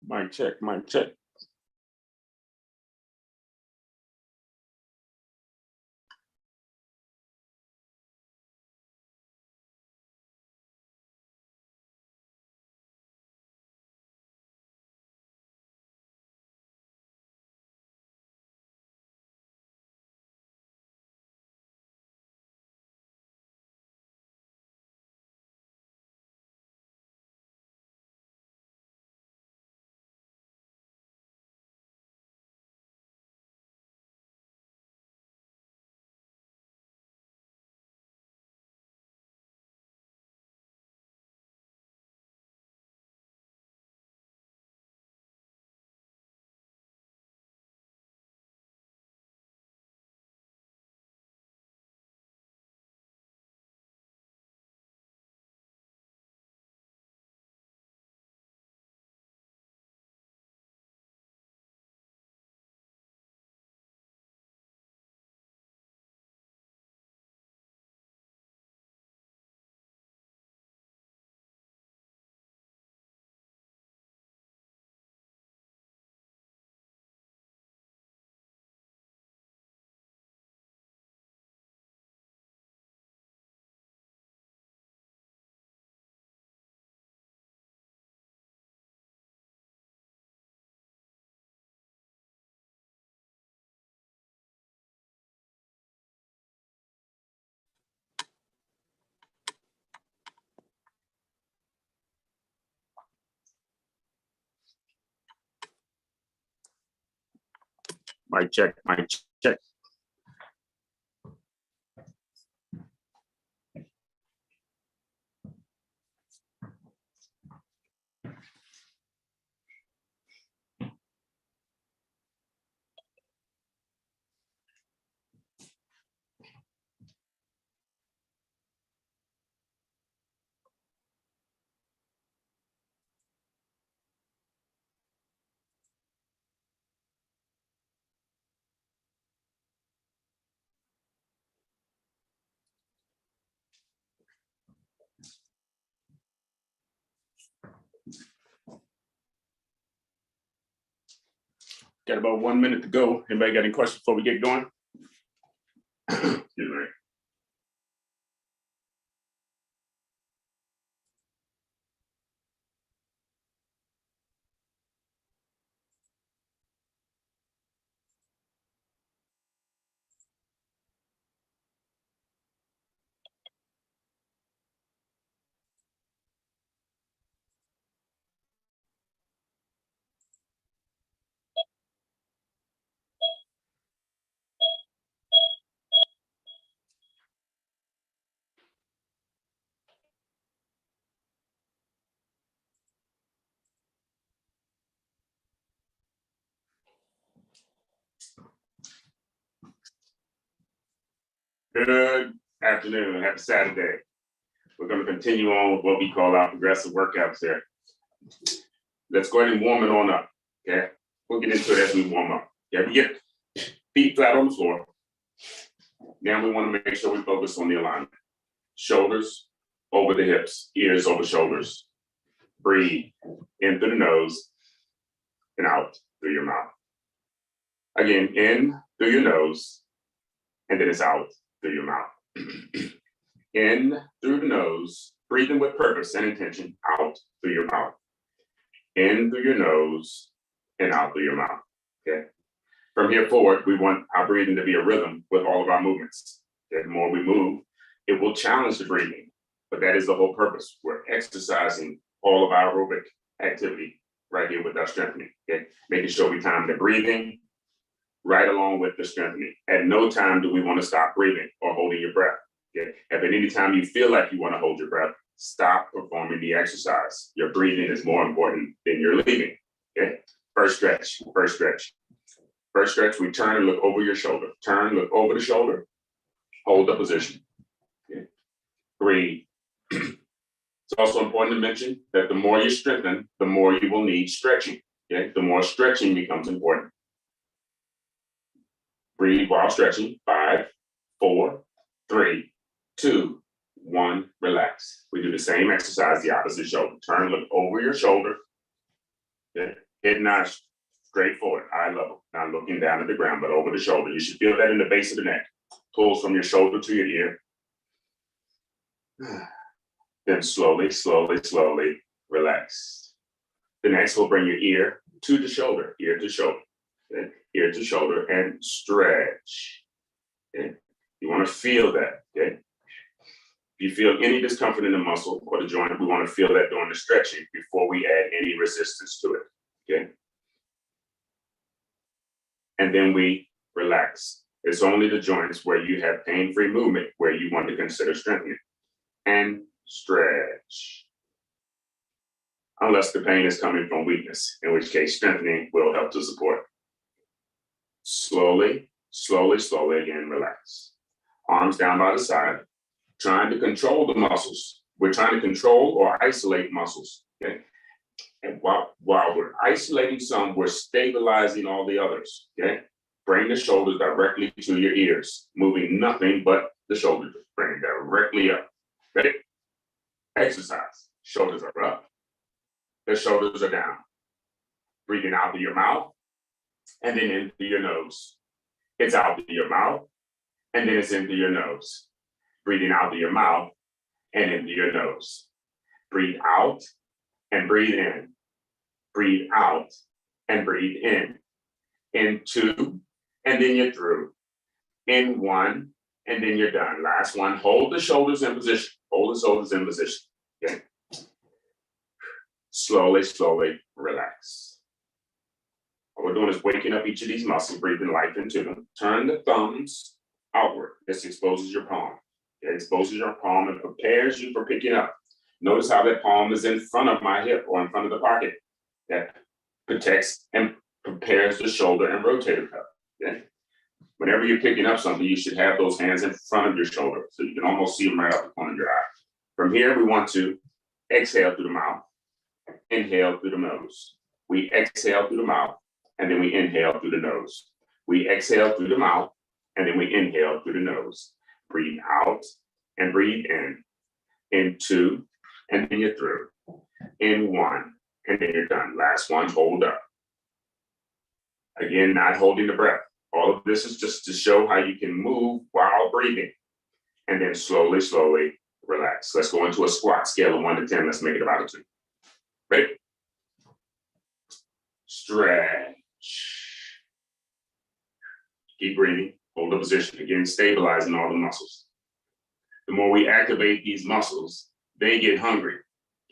Mic check, mic check. Mic check, mic check. Got about 1 minute to go. Anybody got any questions before we get going? Excuse me. Good afternoon, happy Saturday. We're going to continue on with what we call our progressive workouts here. Let's go ahead and warm it on up, okay? We'll get into it as we warm up. Yeah, we get feet flat on the floor. Now we want to make sure we focus on the alignment. Shoulders over the hips, ears over shoulders. Breathe in through the nose and out through your mouth. Again, in through your nose, and then it's out through your mouth. In through the nose, breathing with purpose and intention, out through your mouth. In through your nose and out through your mouth, okay? From here forward, we want our breathing to be a rhythm with all of our movements. Okay? The more we move, it will challenge the breathing, but that is the whole purpose. We're exercising all of our aerobic activity right here with our strengthening, okay? Making sure we time the breathing right along with the strengthening. At no time do we want to stop breathing or holding your breath. Okay? If at any time you feel like you want to hold your breath, stop performing the exercise. Your breathing is more important than your leaving. Okay? First stretch, first stretch. First stretch, we turn and look over your shoulder. Turn, look over the shoulder, hold the position. Okay? Breathe. It's also important to mention that the more you strengthen, the more you will need stretching. Okay? The more stretching becomes important. Breathe while stretching. 5, 4, 3, 2, 1, relax. We do the same exercise, the opposite shoulder. Turn, look over your shoulder. Okay. Head nod straight forward, eye level, not looking down at the ground, but over the shoulder. You should feel that in the base of the neck. Pulls from your shoulder to your ear. Then slowly, slowly, slowly relax. The next will bring your ear to the shoulder, ear to shoulder, okay? Ear to shoulder, and stretch. Okay? You want to feel that, okay? If you feel any discomfort in the muscle or the joint, we want to feel that during the stretching before we add any resistance to it, okay? And then we relax. It's only the joints where you have pain-free movement where you want to consider strengthening. And stretch. Unless the pain is coming from weakness, in which case strengthening will help to support. Slowly, slowly, slowly again, relax. Arms down by the side, trying to control the muscles. We're trying to control or isolate muscles, okay? And while we're isolating some, we're stabilizing all the others, okay? Bring the shoulders directly to your ears, moving nothing but the shoulders. Bring it directly up. Ready? Exercise. Shoulders are up. The shoulders are down. Breathing out through your mouth and then in through your nose. It's out through your mouth and then it's in through your nose. Breathing out through your mouth and in through your nose. Breathe out and breathe in. Breathe out and breathe in. In two, and then you're through. In one, and then you're done. Last one, hold the shoulders in position. Hold the shoulders in position, okay? Slowly, slowly relax. What we're doing is waking up each of these muscles, breathing life into them. Turn the thumbs outward. This exposes your palm. It exposes your palm and prepares you for picking up. Notice how that palm is in front of my hip or in front of the pocket. That protects and prepares the shoulder and rotator cuff, okay? Whenever you're picking up something, you should have those hands in front of your shoulder so you can almost see them right out the corner of your eye. From here, we want to exhale through the mouth, inhale through the nose. We exhale through the mouth, and then we inhale through the nose. We exhale through the mouth, and then we inhale through the nose. Breathe out and breathe in. In two, and then you're through. In one, and then you're done. Last one, hold up. Again, not holding the breath. All of this is just to show how you can move while breathing. And then slowly, slowly relax. Let's go into a squat scale of 1 to 10. Let's make it about a 2. Ready? Stretch. Keep breathing. Hold the position. Again, stabilizing all the muscles. The more we activate these muscles, they get hungry.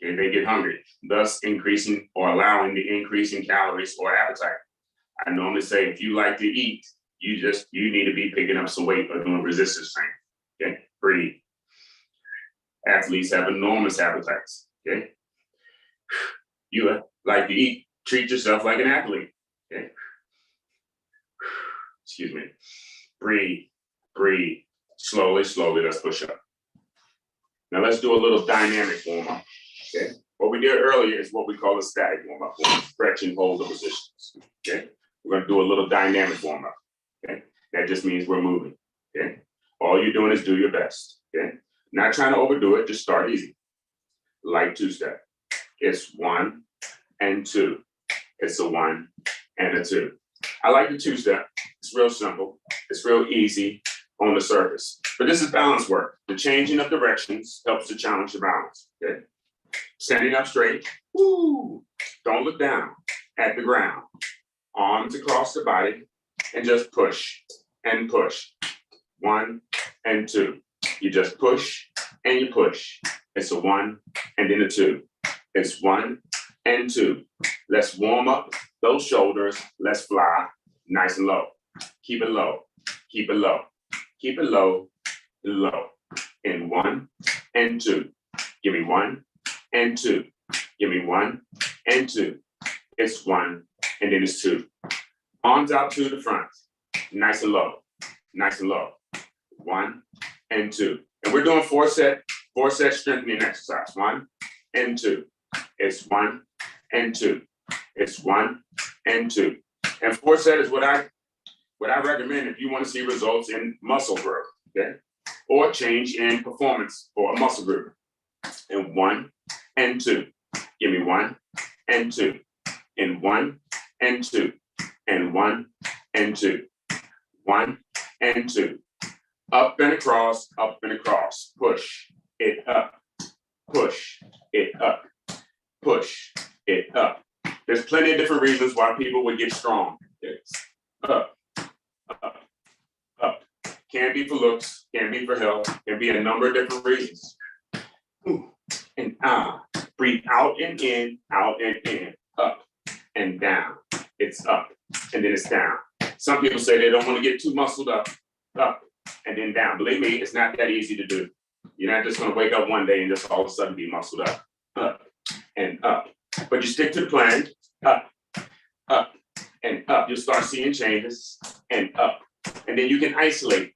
Okay, they get hungry, thus increasing or allowing the increase in calories or appetite. I normally say, if you like to eat, you need to be picking up some weight or doing resistance training. Okay, breathe. Athletes have enormous appetites. Okay, you like to eat, treat yourself like an athlete. Okay, excuse me. Breathe, breathe. Slowly, slowly. Let's push up. Now let's do a little dynamic warm up. Okay, what we did earlier is what we call a static warm up, stretch and hold the positions. Okay. We're going to do a little dynamic warm up. Okay, that just means we're moving. Okay, all you're doing is do your best. Okay, not trying to overdo it, just start easy. Like 2-step. It's 1 and 2. It's a 1 and a 2. I like the 2-step. It's real simple. It's real easy on the surface. But this is balance work. The changing of directions helps to challenge the balance. Okay, standing up straight. Woo! Don't look down at the ground. Arms across the body and just push and push. 1 and 2. You just push and you push. It's a 1 and then a 2. It's 1 and 2. Let's warm up those shoulders. Let's fly nice and low. Keep it low. Keep it low. Keep it low. Low. In 1 and 2. Give me 1 and 2. Give me 1 and 2. It's 1 and then it's 2. Arms out to the front. Nice and low. Nice and low. 1 and 2. And we're doing 4-set strengthening exercise. 1 and 2. It's 1 and 2. It's 1 and 2. And 4-set is what I recommend if you want to see results in muscle growth, okay? Or change in performance for a muscle group. And 1 and 2. Give me 1 and 2. In 1 and 2, and 1 and 2, 1 and 2. Up and across, push it up, push it up, push it up. There's plenty of different reasons why people would get strong. It's up, up, up. Can be for looks, can be for health, can be a number of different reasons. Ooh, and breathe out and in, up and down. It's up and then it's down. Some people say they don't want to get too muscled up, and then down. Believe me, it's not that easy to do. You're not just going to wake up one day and just all of a sudden be muscled up and up. But you stick to the plan, up and up. You'll start seeing changes and up. And then you can isolate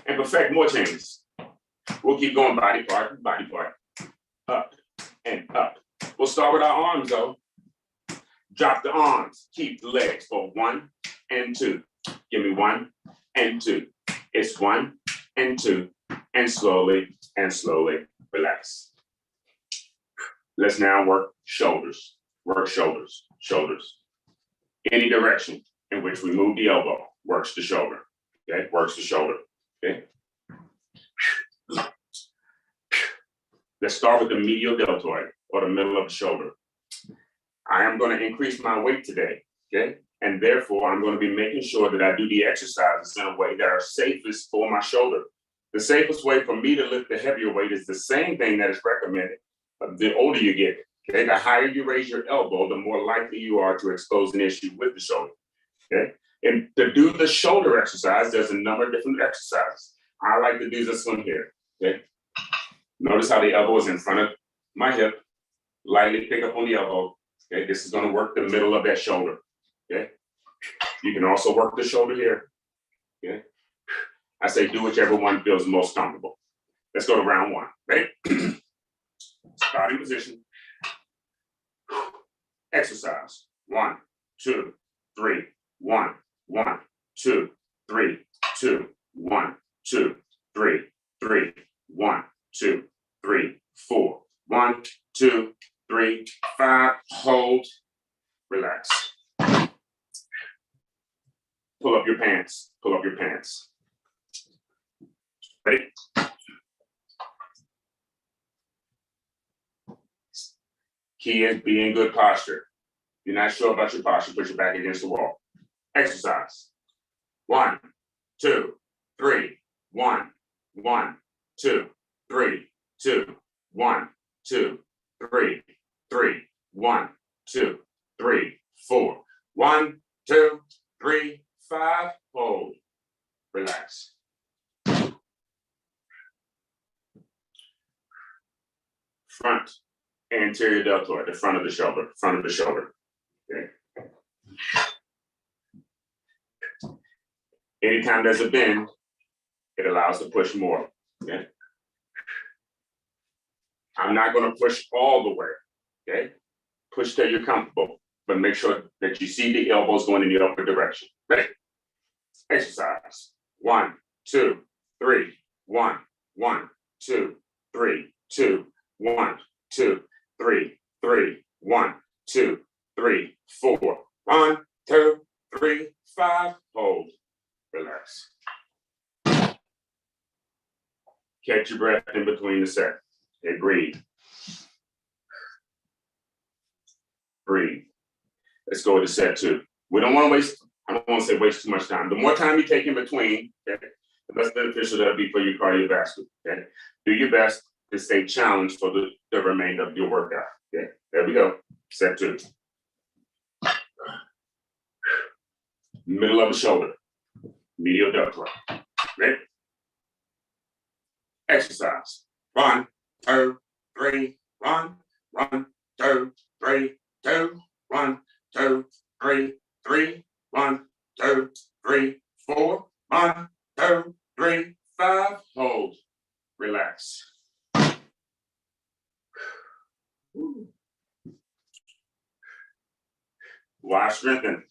and perfect more changes. We'll keep going body part, up and up. We'll start with our arms though. Drop the arms, keep the legs for 1 and 2. Give me 1 and 2. It's 1 and 2, and slowly relax. Let's now work shoulders. Shoulders. Any direction in which we move the elbow works the shoulder. Okay, works the shoulder. Okay. Let's start with the medial deltoid, or the middle of the shoulder. I am going to increase my weight today, okay? And therefore, I'm going to be making sure that I do the exercises in a way that are safest for my shoulder. The safest way for me to lift the heavier weight is the same thing that is recommended. The older you get, okay? The higher you raise your elbow, the more likely you are to expose an issue with the shoulder, okay? And to do the shoulder exercise, there's a number of different exercises. I like to do this one here, okay? Notice how the elbow is in front of my hip. Lightly pick up on the elbow. Okay, this is going to work the middle of that shoulder. Okay, you can also work the shoulder here. Okay, I say do whichever one feels most comfortable. Let's go to round 1. Ready? Starting position. Exercise. 1, 2, 3. 1, 1, 2, 3, 2, 1, 2, 3, 3, 1, 2, 3, 4. 1, 2, 3, 5, hold, relax. Pull up your pants, Ready? Key is be in good posture. If you're not sure about your posture, put your back against the wall. Exercise. 1, 2, 3, 1, 1, 2, 3, 2, 1, 2, 3, 3, 1, 2, 3, 4. 1, 2, 3, 5. Hold. Relax. Front anterior deltoid, the front of the shoulder. Okay. Anytime there's a bend, it allows to push more. Okay. I'm not going to push all the way. Okay. Push till you're comfortable, but make sure that you see the elbows going in the upward direction. Ready? Exercise. 1, 2, 3. 1, 1, 2, 3, 2, 1, 2, 3, 3, 1, 2, 3, 4. 1, 2, 3, 5. Hold. Relax. Catch your breath in between the set. Okay, breathe. Breathe. Let's go to set 2. We don't want to waste, I don't want to say waste too much time. The more time you take in between, okay, the less beneficial that'll be for your cardiovascular. Okay, do your best to stay challenged for the remainder of your workout. Okay, there we go. Set 2. Middle of the shoulder, medial deltoid. Ready? Exercise. 1, 2, 3. 1, 1, 2, 3, 2. 1, 2, 3, 3. 1, 2, 3, 4. 1, 2, 3, 5. Hold. Relax. Why strengthen?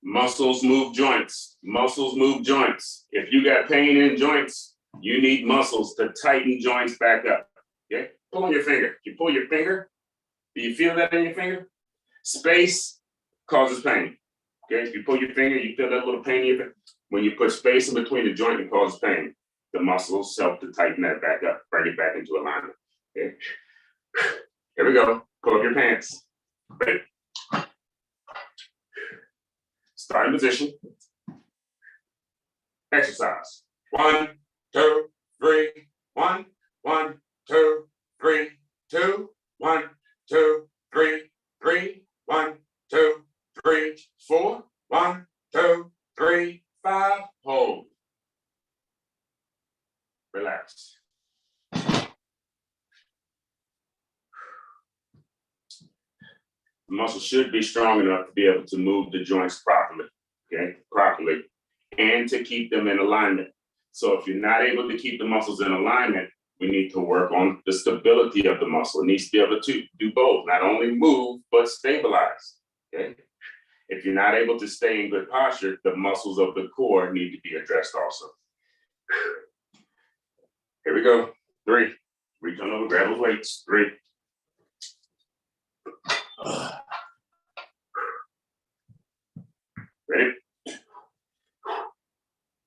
Muscles move joints. Muscles move joints. If you got pain in joints, you need muscles to tighten joints back up. Okay? Pull on your finger. You pull your finger. Do you feel that in your finger? Space causes pain. Okay, if you pull your finger, you feel that little pain in your finger. When you put space in between the joint, it causes pain. The muscles help to tighten that back up, bring it back into alignment. Okay, here we go. Pull up your pants. Ready? Starting position. Exercise. 1, 2, 3. 1, 1, 2, 3, 2, 1, 2, 3, 3, 1, 2, 3, 4, 1, 2, 3, 5. Hold. Relax. The muscle should be strong enough to be able to move the joints properly, and to keep them in alignment. So if you're not able to keep the muscles in alignment, we need to work on the stability of the muscle. It needs to be able to do both, not only move, but stabilize, okay? If you're not able to stay in good posture, the muscles of the core need to be addressed also. Here we go. 3. Reach on over, grab those weights. 3. Ready?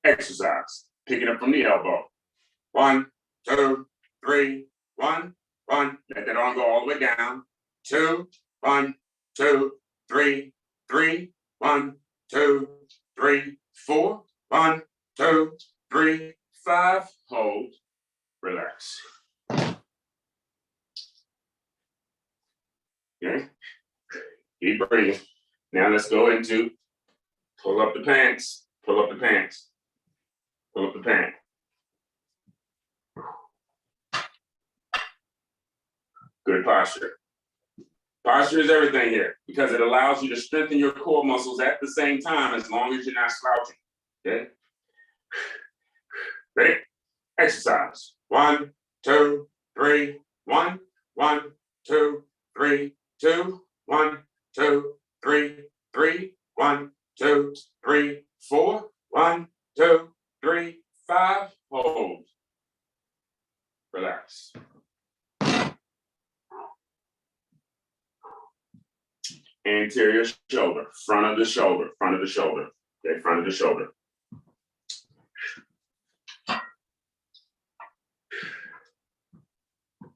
Exercise. Pick it up from the elbow. 1, 2, 3, 1, 1. Let that arm go all the way down. 2, 1, 2, 3, 3, 1, 2, 3, 4, 1, 2, 3, 5. Hold. Relax. Okay. Keep breathing. Now let's go into pull up the pants. Pull up the pants. Pull up the pant. Good posture. Posture is everything here because it allows you to strengthen your core muscles at the same time as long as you're not slouching. Okay? Ready? Exercise. 1, 2, 3, 1, 1, 2, 3, 2, 1, 2, 3, 3, 1, 2, 3, 4, 1, 2, 3, 5. Hold. Relax. Anterior shoulder, front of the shoulder, front of the shoulder. Okay, front of the shoulder.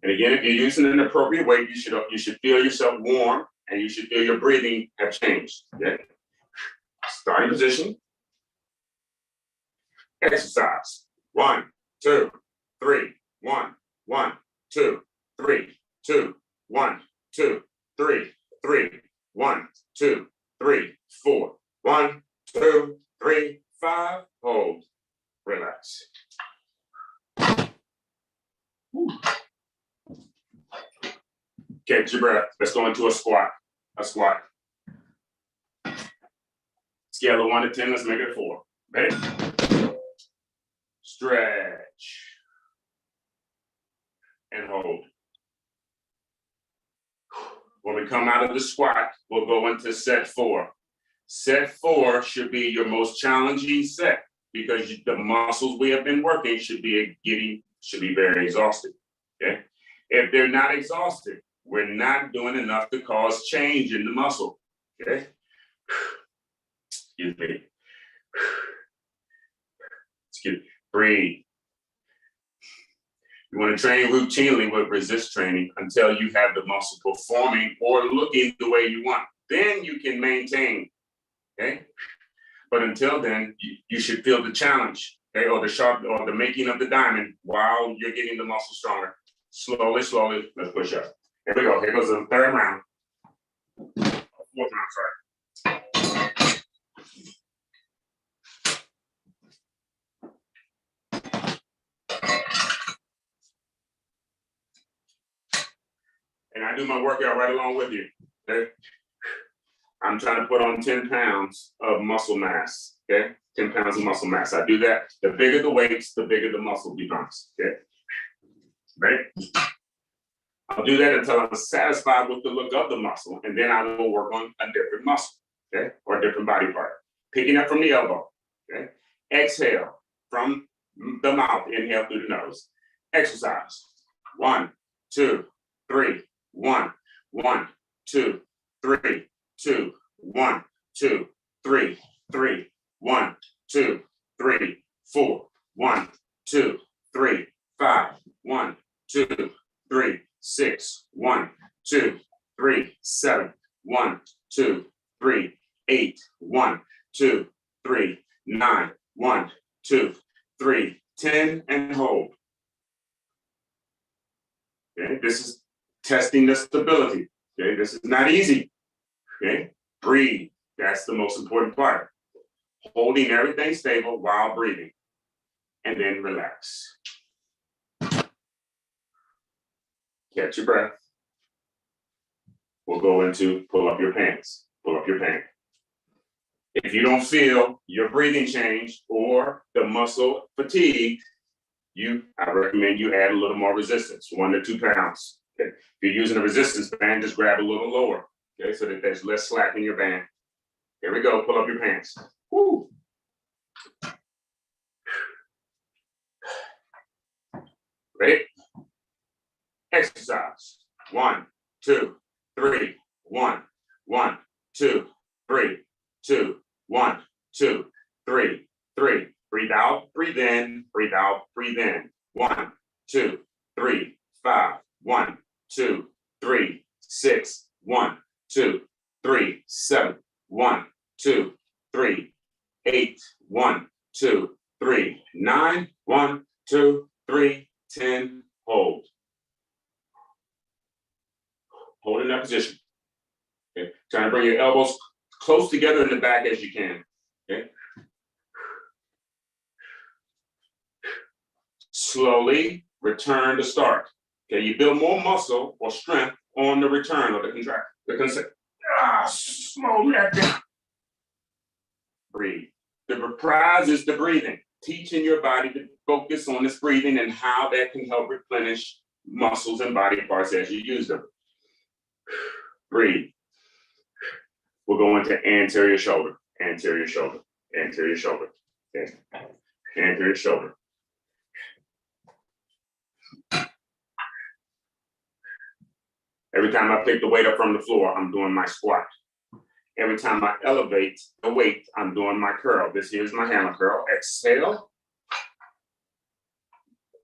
And again, if you're using an appropriate weight, you should feel yourself warm and you should feel your breathing have changed. Okay? Starting position. Exercise. 1, 2, 3, 1, 1, 2, 3, 2, 1, 2, 3, 3, 1, 2, 3, 4, 1, 2, 3, 5. Hold. Relax. Catch your breath. Let's go into a squat. A squat. Scale of 1 to 10. Let's make it 4. Ready? Stretch. And hold. When we come out of the squat, we'll go into set 4. Set 4 should be your most challenging set because the muscles we have been working should be very exhausted. Okay? If they're not exhausted, we're not doing enough to cause change in the muscle. Okay? Excuse me. Excuse me. Breathe. You want to train routinely with resist training until you have the muscle performing or looking the way you want. Then you can maintain, okay? But until then, you should feel the challenge, okay? Or the making of the diamond while you're getting the muscle stronger. Slowly, slowly, let's push up. Here we go, here goes the third round. Fourth round, sorry. And I do my workout right along with you, okay? I'm trying to put on 10 pounds of muscle mass, okay? 10 pounds of muscle mass. I do that. The bigger the weights, the bigger the muscle becomes, okay? Ready? I'll do that until I'm satisfied with the look of the muscle, and then I will work on a different muscle, okay? Or a different body part. Picking up from the elbow, okay? Exhale from the mouth, inhale through the nose. Exercise. 1, 2, 3. 1, 1, 2, 3, 2, 1, 2, 3, 3, 1, 2, 3, 4, 1, 2, 3, 5, 1, 2, 3, 6, 1, 2, 3, 7, 1, 2, 3, 8, 1, 2, 3, 9, 1, 2, 3, 10, and hold. Okay, this is testing the stability. Okay, this is not easy. Okay, breathe. That's the most important part. Holding everything stable while breathing. And then relax. Catch your breath. We'll go into pull up your pants. Pull up your pants. If you don't feel your breathing change or the muscle fatigue, I recommend you add a little more resistance, 1 to 2 pounds. Okay. If you're using a resistance band, just grab a little lower, okay, so that there's less slack in your band. Here we go, pull up your pants. Woo. Ready? Exercise. 1, 2, 3, 1, 1, 2, 3, 2, 1, 2, 3, 3. Breathe out, breathe in, breathe out, breathe in. 1, 2, 3, 5, 1, 2, 3, 6, 1, 2, 3, 7, 1, 2, 3, 8, 1, 2, 3, 9, 1, 2, 3, 10, hold. Hold in that position. Okay. Trying to bring your elbows close together in the back as you can. Okay. Slowly return to start. Okay, you build more muscle or strength on the return or the contract. Slowly down. Breathe. The prize is the breathing. Teaching your body to focus on this breathing and how that can help replenish muscles and body parts as you use them. Breathe. We'll go into anterior shoulder, anterior shoulder, anterior shoulder. Okay. Anterior shoulder. Every time I pick the weight up from the floor, I'm doing my squat. Every time I elevate the weight, I'm doing my curl. This here's my hammer curl. Exhale.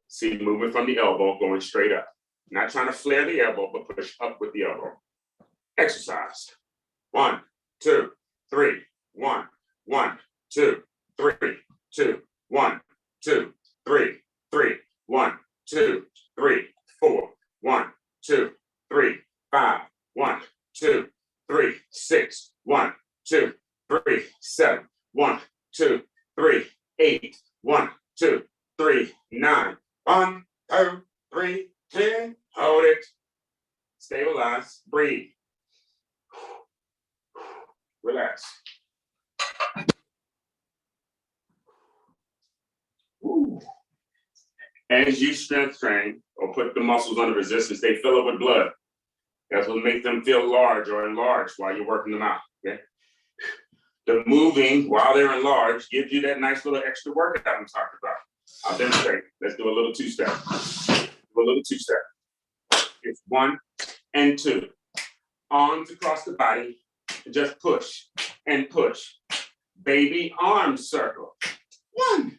See, movement from the elbow, going straight up. Not trying to flare the elbow, but push up with the elbow. Exercise. 1, 2, 3, 1, 1, 2, 3, 2, 1, 2, 3, 3, 1, 2, 3, 4, 1, 2, 3, 5, 1, 2, 3, 6, 1, 2, 3, 7, 1, 2, 3, 8, 1, 2, 3, 9, 1, 2, 3, 10, hold it. Stabilize, breathe. Relax. Ooh. As you strength train or put the muscles under resistance, they fill up with blood. That's what makes them feel large or enlarged while you're working them out. Okay? The moving while they're enlarged gives you that nice little extra workout I'm talking about. I'll demonstrate. Let's do a little two-step. Do a little two-step. It's 1 and 2. Arms across the body. Just push and push. Baby arm circle. 1,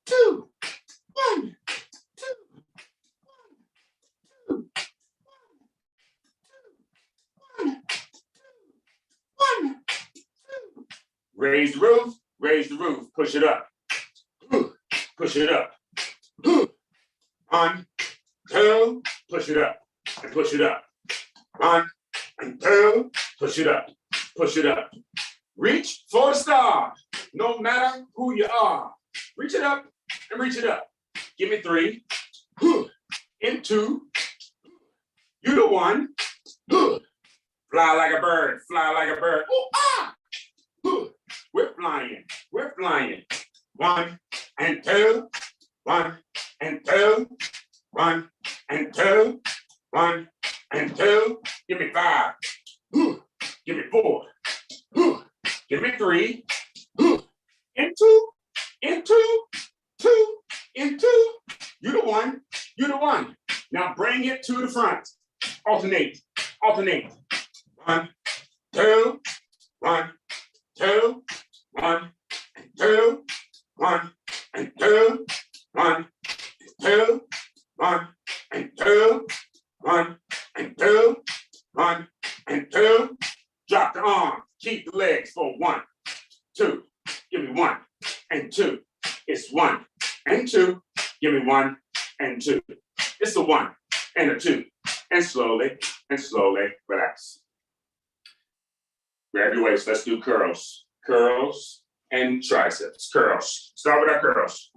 2, 1, 2, 1, 2, 1, 1, 2. Raise the roof, raise the roof. Push it up. Push it up. 1, 2, push it up. And push it up. 1 and 2, push it up. Push it up. Reach for the star, no matter who you are. Reach it up and reach it up. Give me 3. And 2. You the one. Fly like a bird. Fly like a bird. Ooh, ah. We're flying. We're flying. 1 and 2. 1 and 2. 1 and 2. 1 and 2. Give me 5. Give me 4. Give me 3. And 2. And 2. 2. And 2. You the one. You the one. Now bring it to the front. Alternate. Alternate. 1, 2. 1, 2, 1, 2, 1, 2, 1, 2, 1, 2, 1, 2, 1, 2. Drop the arms. Keep the legs for 1, 2. Give me 1 and 2. It's 1 and 2. Give me 1 and 2. It's a 1 and a 2. And slowly relax. Grab your waist. Let's do curls. Curls and triceps. Curls. Start with our curls.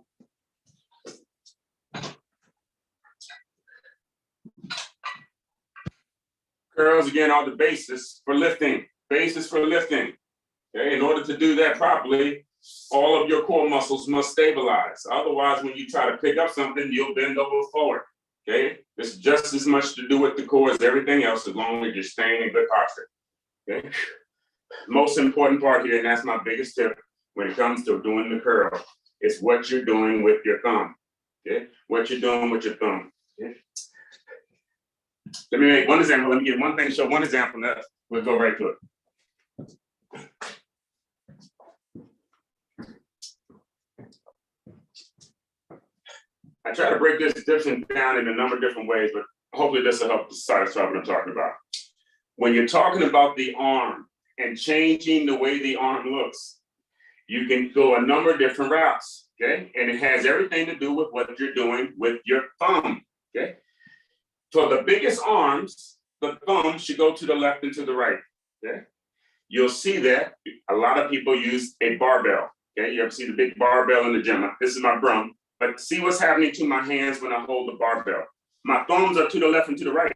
Curls again are the basis for lifting. Basis for lifting. Okay, in order to do that properly, all of your core muscles must stabilize. Otherwise, when you try to pick up something, you'll bend over forward. Okay, it's just as much to do with the core as everything else, as long as you're staying in good posture. Okay, most important part here, and that's my biggest tip when it comes to doing the curl, is what you're doing with your thumb. Okay, what you're doing with your thumb. Okay? Let me make one example. Let me get one thing, show one example, and we'll go right to it. I try to break this division down in a number of different ways, but hopefully this will help satisfy what I'm talking about. When you're talking about the arm and changing the way the arm looks, you can go a number of different routes, okay? And it has everything to do with what you're doing with your thumb, okay? For the biggest arms, the thumb should go to the left and to the right, okay? You'll see that a lot of people use a barbell, okay? You ever see the big barbell in the gym? This is my drum. But see what's happening to my hands when I hold the barbell. My thumbs are to the left and to the right,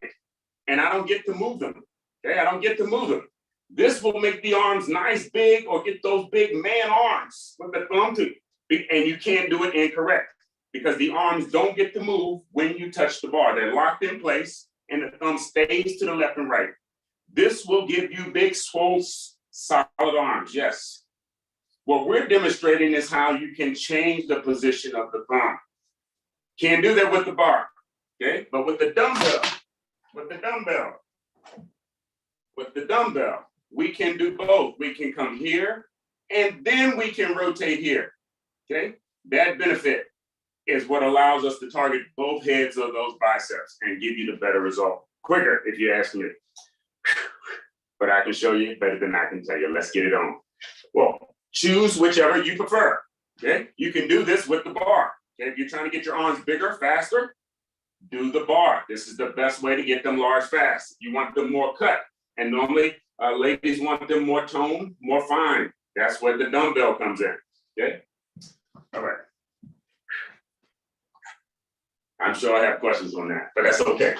and I don't get to move them, okay? I don't get to move them. This will make the arms nice, big, or get those big man arms with the thumb to, and you can't do it incorrect because the arms don't get to move when you touch the bar. They're locked in place, and the thumb stays to the left and right. This will give you big, swole, solid arms, yes. What we're demonstrating is how you can change the position of the thumb. Can't do that with the bar, okay? But with the dumbbell, we can do both. We can come here, and then we can rotate here, okay? That benefit is what allows us to target both heads of those biceps and give you the better result. Quicker, if you ask me. But I can show you better than I can tell you. Let's get it on. Well, choose whichever you prefer, okay? You can do this with the bar, okay? If you're trying to get your arms bigger, faster, do the bar. This is the best way to get them large fast. You want them more cut, and normally ladies want them more toned, more fine. That's where the dumbbell comes in, okay? All right. I'm sure I have questions on that, but that's okay,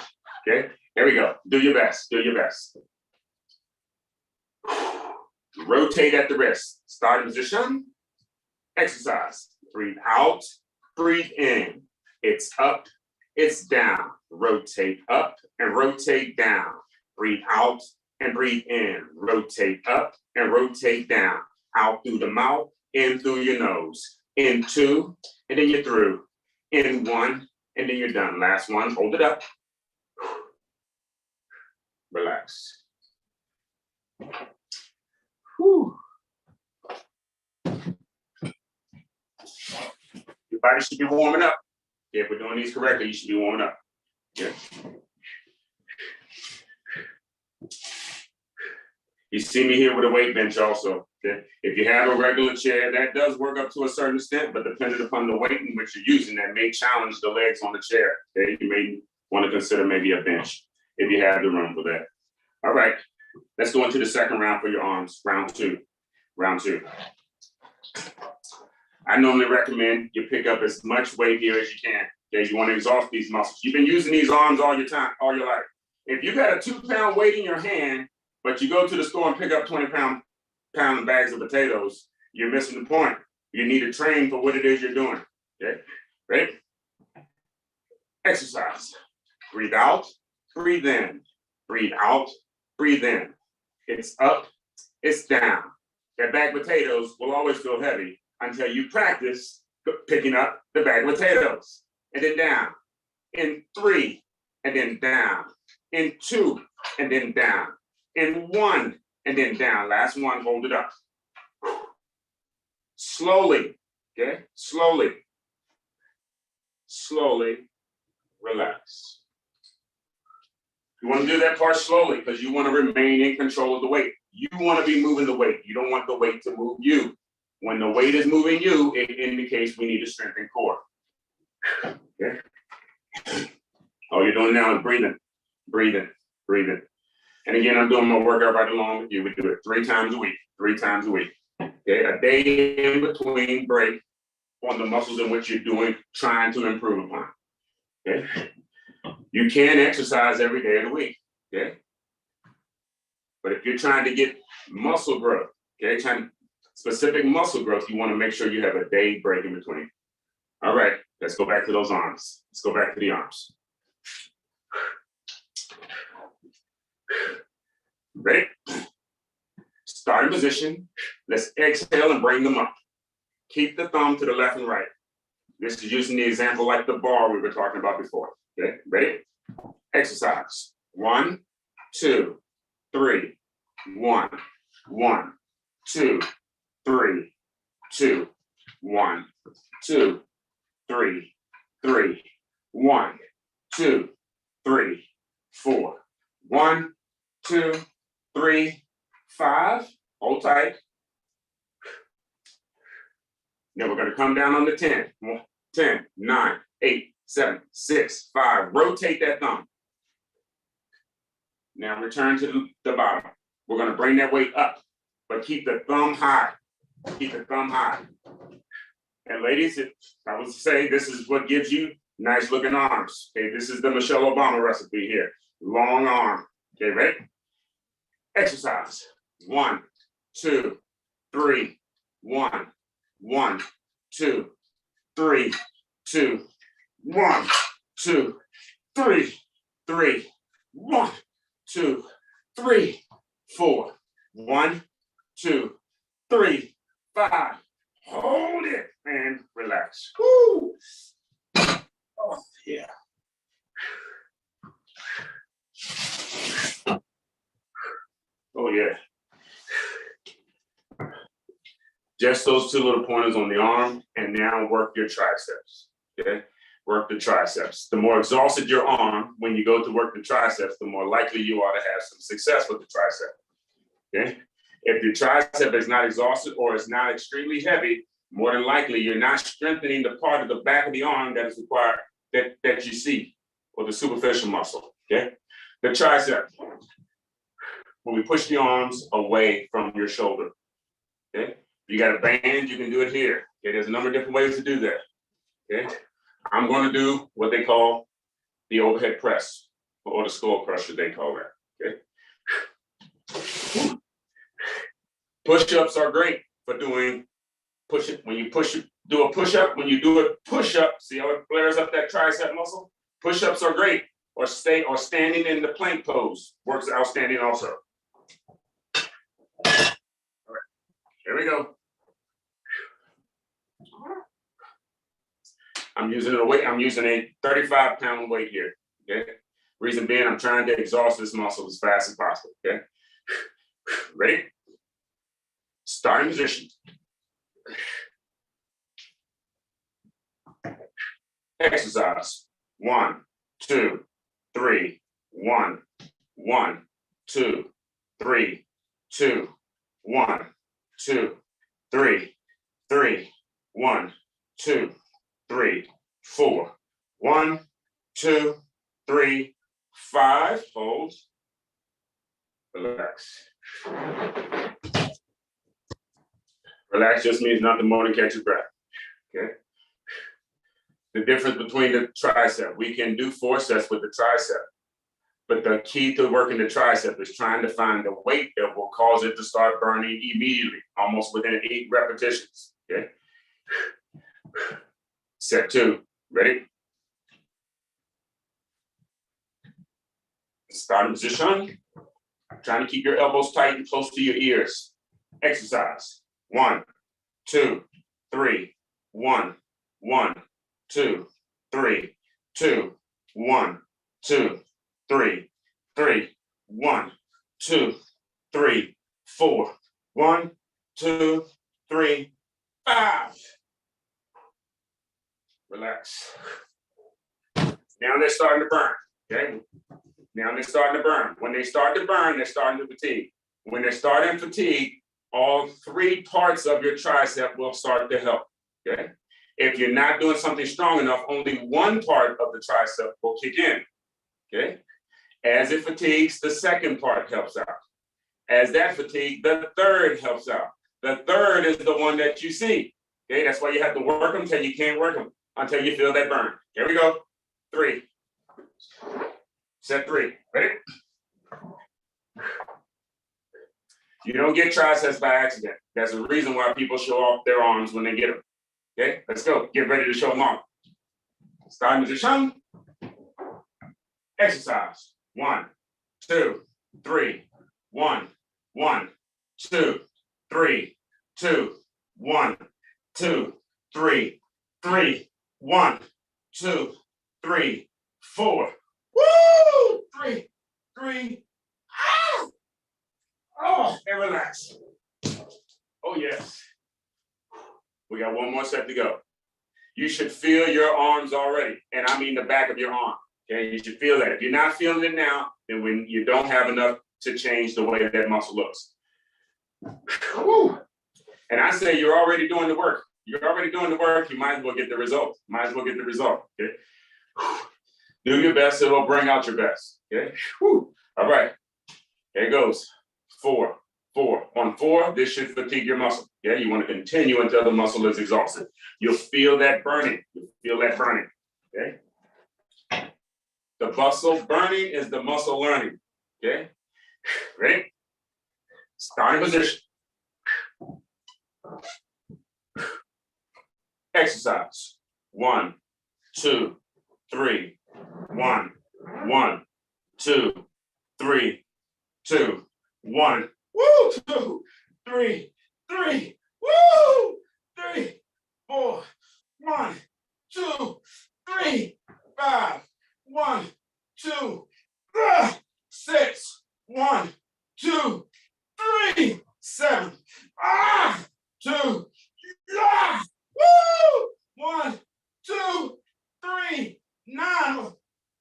okay? Here we go. Do your best, do your best. Rotate at the wrist. Starting position. Exercise. Breathe out. Breathe in. It's up. It's down. Rotate up and rotate down. Breathe out and breathe in. Rotate up and rotate down. Out through the mouth. In through your nose. In 2, and then you're through. In 1, and then you're done. Last one. Hold it up. Relax. Whew. Your body should be warming up. If we're doing these correctly, you should be warming up. Okay. You see me here with a weight bench also. Okay. If you have a regular chair, that does work up to a certain extent, but depending upon the weight in which you're using, that may challenge the legs on the chair. Okay. You may want to consider maybe a bench if you have the room for that. All right. Let's go into the second round for your arms, round 2. Round 2. I normally recommend you pick up as much weight here as you can. Okay, you want to exhaust these muscles. You've been using these arms all your life. If you got a 2-pound weight in your hand, but you go to the store and pick up 20-pound bags of potatoes, you're missing the point. You need to train for what it is you're doing. Okay, ready? Exercise. Breathe out, breathe in. Breathe out, breathe in. It's up, it's down. That bag of potatoes will always feel heavy until you practice picking up the bag of potatoes. And then down. In 3, and then down. In 2, and then down. In 1, and then down. Last one, hold it up. Slowly, okay? Slowly. Slowly relax. You want to do that part slowly because you want to remain in control of the weight. You want to be moving the weight. You don't want the weight to move you. When the weight is moving you, it indicates we need to strengthen core. Okay? All you're doing now is breathing, breathing, breathing. And again, I'm doing my workout right along with you. We do it 3 times a week, 3 times a week. Okay, a day in between break on the muscles in which you're doing, trying to improve upon. Okay, you can exercise every day of the week. Okay, but if you're trying to get muscle growth, okay, specific muscle growth, you want to make sure you have a day break in between. All right, let's go back to those arms. Let's go back to the arms. Ready? Starting position. Let's exhale and bring them up. Keep the thumb to the left and right. This is using the example like the bar we were talking about before. Okay, ready? Exercise. 1, 2, 3. 1, 1, 2, 3, 2, 1, 2, 3, 3, 1, 2, 3, 4. 1, 2, 3, 5. Hold tight. Then we're going to come down on the 10. 10, 9, 8, 7, 6, 5. Rotate that thumb. Now return to the bottom. We're going to bring that weight up, but keep the thumb high. Keep the thumb high. And ladies, I would say this is what gives you nice looking arms. Okay, this is the Michelle Obama recipe here. Long arm. Okay, ready? Exercise. 1, 2, 3. 1, 1, 2, 3, 2. 1, 2, 3, 3. 1, 2, 3, 4. 1, 2, 3, 5. Hold it and relax. Woo! Oh, yeah. Oh, yeah. Just those 2 little pointers on the arm, and now work your triceps, okay? Work the triceps. The more exhausted your arm, when you go to work the triceps, the more likely you are to have some success with the tricep, okay? If your tricep is not exhausted or it's not extremely heavy, more than likely you're not strengthening the part of the back of the arm that is required, that you see, or the superficial muscle, okay? The tricep, when we push the arms away from your shoulder, okay? You got a band, you can do it here. Okay, there's a number of different ways to do that. Okay, I'm going to do what they call the overhead press, or the skull crusher, they call that. Okay, push-ups are great for doing push-up. When you do a push-up. When you do a push-up, see how it flares up that tricep muscle. Push-ups are great, or standing in the plank pose works outstanding also. All right, here we go. I'm using a 35-pound weight here, okay? Reason being, I'm trying to exhaust this muscle as fast as possible, okay? Ready? Starting position. Exercise. 1, 2, 3. 1, 1, 2, 3, 2. 1, 2, 3, 3. 1, 2, 3, 4. 1, 2, 3, 5. Hold. Relax. Relax just means nothing more than catch your breath. Okay. The difference between the tricep, we can do 4 sets with the tricep, but the key to working the tricep is trying to find the weight that will cause it to start burning immediately, almost within 8 repetitions. Okay. Set 2, ready? Starting position. Trying to keep your elbows tight and close to your ears. Exercise. 1, 2, 3. 1, 1, 2, 3, 2. 1, 2, 3, 3. 1, 2, 3, 4. 1, 2, 3, 5. Relax. Now they're starting to burn, okay? Now they're starting to burn. When they start to burn, they're starting to fatigue. When they're starting to fatigue, all 3 parts of your tricep will start to help, okay? If you're not doing something strong enough, only 1 part of the tricep will kick in, okay? As it fatigues, the 2nd part helps out. As that fatigue, the 3rd helps out. The 3rd is the one that you see, okay? That's why you have to work them until you can't work them, until you feel that burn. Here we go. 3. Set 3. Ready? You don't get triceps by accident. That's the reason why people show off their arms when they get them. Okay, let's go. Get ready to show them off. Starting position. Exercise. 1, 2, 3. 1, 1, 2, 3, 2, 1, 2, 3, 3, 1, 2, 3, 4. Woo! 3, 3. Ah! Oh, and relax. Oh, yes. We got 1 more set to go. You should feel your arms already, and I mean the back of your arm. Okay, you should feel that. If you're not feeling it now, then when you don't have enough to change the way that muscle looks. Woo! And I say you're already doing the work. You're already doing the work. You might as well get the result. Might as well get the result. Okay. Do your best. It will bring out your best. Okay. Woo. All right. Here it goes. 4, 4. On 4, this should fatigue your muscle. Yeah, you want to continue until the muscle is exhausted. You'll feel that burning. You'll feel that burning. Okay. The muscle burning is the muscle learning. Okay. Ready? Starting position. Exercise. 1, 2, 3. 1, 1, 2, 3, 2, 1. Woo! 2, 3, 3. Woo! 3, 4. 1, 2, 3, 5. 1, 2, 6. 1, 2, 3, 7. 2. Woo! 1, 2, 3, 9.